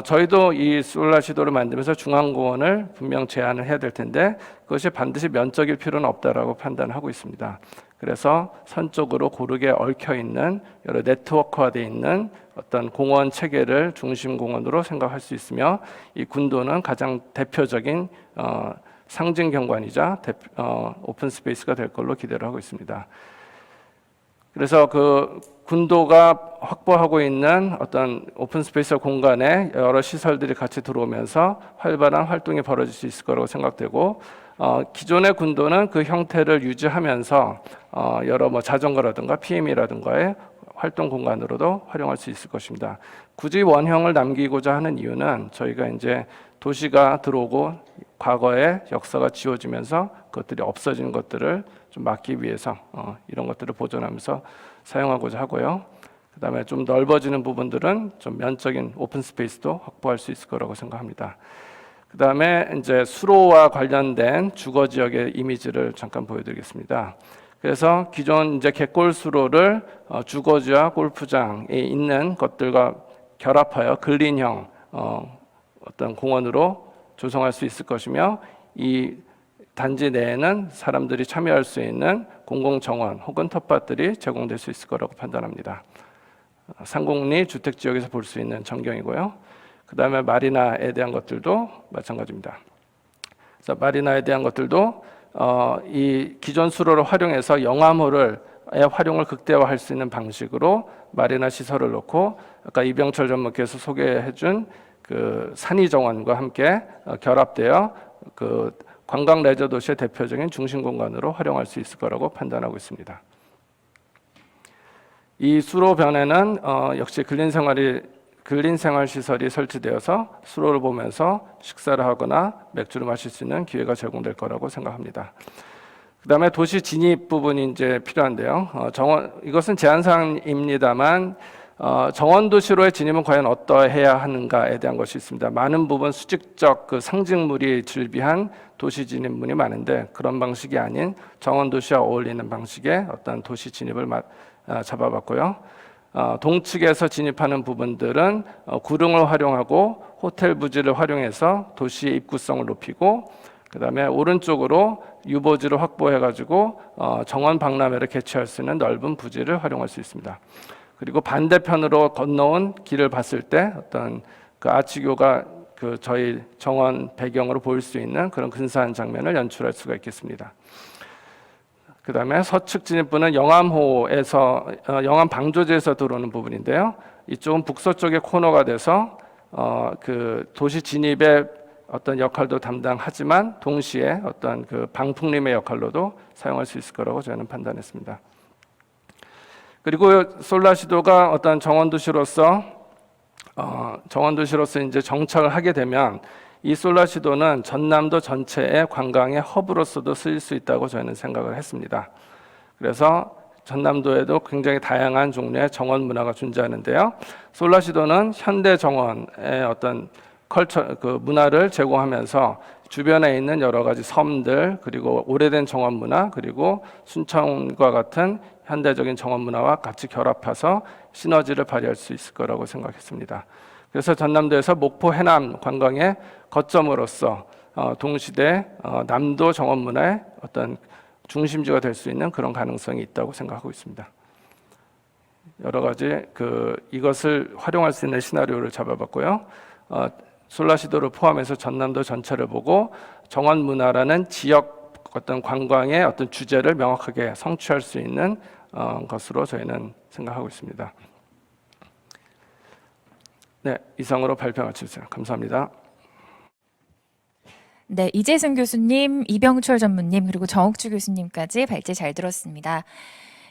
저희도 이 솔라시도를 만들면서 중앙공원을 분명 제한을 해야 될 텐데 그것이 반드시 면적일 필요는 없다라고 판단하고 있습니다. 그래서 선 쪽으로 고르게 얽혀 있는 여러 네트워크화되어 있는 어떤 공원 체계를 중심 공원으로 생각할 수 있으며, 이 군도는 가장 대표적인 상징 경관이자 오픈 스페이스가 될 걸로 기대를 하고 있습니다. 그래서 군도가 확보하고 있는 어떤 오픈 스페이스 공간에 여러 시설들이 같이 들어오면서 활발한 활동이 벌어질 수 있을 거라고 생각되고, 기존의 군도는 그 형태를 유지하면서 여러 자전거라든가 PM이라든가의 활동 공간으로도 활용할 수 있을 것입니다. 굳이 원형을 남기고자 하는 이유는 저희가 이제 도시가 들어오고 과거의 역사가 지워지면서 그것들이 없어지는 것들을 좀 막기 위해서 이런 것들을 보존하면서 사용하고자 하고요. 그다음에 좀 넓어지는 부분들은 좀 면적인 오픈 스페이스도 확보할 수 있을 거라고 생각합니다. 그다음에 이제 수로와 관련된 주거 지역의 이미지를 잠깐 보여드리겠습니다. 그래서 기존 이제 갯골 수로를 주거지와 골프장에 있는 것들과 결합하여 근린형 어떤 공원으로 조성할 수 있을 것이며, 이 단지 내에는 사람들이 참여할 수 있는 공공정원 혹은 텃밭들이 제공될 수 있을 거라고 판단합니다. 상공리 주택지역에서 볼 수 있는 전경이고요. 그 다음에 마리나에 대한 것들도 마찬가지입니다. 그래서 마리나에 대한 것들도 이 기존 수로를 활용해서 영암호의 활용을 극대화할 수 있는 방식으로 마리나 시설을 놓고, 아까 이병철 전문께서 소개해준 그 산이 정원과 함께 결합되어 그 관광 레저 도시의 대표적인 중심 공간으로 활용할 수 있을 거라고 판단하고 있습니다. 이 수로변에는 역시 근린 생활 시설이 설치되어서 수로를 보면서 식사를 하거나 맥주를 마실 수 있는 기회가 제공될 거라고 생각합니다. 그다음에 도시 진입 부분이 이제 필요한데요. 이것은 제한사항입니다만 정원 도시로의 진입은 과연 어떠해야 하는가에 대한 것이 있습니다. 많은 부분 수직적 그 상징물이 즐비한 도시 진입문이 많은데 그런 방식이 아닌 정원 도시와 어울리는 방식의 어떤 도시 진입을 잡아봤고요. 동측에서 진입하는 부분들은 구릉을 활용하고 호텔 부지를 활용해서 도시의 입구성을 높이고, 그다음에 오른쪽으로 유보지를 확보해가지고 정원 박람회를 개최할 수 있는 넓은 부지를 활용할 수 있습니다. 그리고 반대편으로 건너온 길을 봤을 때 어떤 그 아치교가 그 저희 정원 배경으로 보일 수 있는 그런 근사한 장면을 연출할 수가 있겠습니다. 그다음에 서측 진입부는 영암호에서 영암 방조제에서 들어오는 부분인데요. 이쪽은 북서쪽의 코너가 돼서 그 도시 진입의 어떤 역할도 담당하지만 동시에 어떤 그 방풍림의 역할로도 사용할 수 있을 거라고 저는 판단했습니다. 그리고 솔라시도가 어떤 정원도시로서 이제 정착을 하게 되면 이 솔라시도는 전남도 전체의 관광의 허브로서도 쓰일 수 있다고 저희는 생각을 했습니다. 그래서 전남도에도 굉장히 다양한 종류의 정원 문화가 존재하는데요. 솔라시도는 현대 정원의 어떤 그 문화를 제공하면서 주변에 있는 여러 가지 섬들, 그리고 오래된 정원 문화, 그리고 순천과 같은 현대적인 정원 문화와 같이 결합해서 시너지를 발휘할 수 있을 거라고 생각했습니다. 그래서 전남도에서 목포 해남 관광의 거점으로서 동시대 남도 정원 문화의 어떤 중심지가 될 수 있는 그런 가능성이 있다고 생각하고 있습니다. 여러 가지 이것을 활용할 수 있는 시나리오를 잡아봤고요. 솔라시도를 포함해서 전남도 전체를 보고 정원 문화라는 지역 어떤 관광의 어떤 주제를 명확하게 성취할 수 있는 것으로 저희는 생각하고 있습니다. 네, 이상으로 발표 마치겠습니다. 감사합니다. 네, 이재승 교수님, 이병철 전무님, 그리고 정욱주 교수님까지 발제 잘 들었습니다.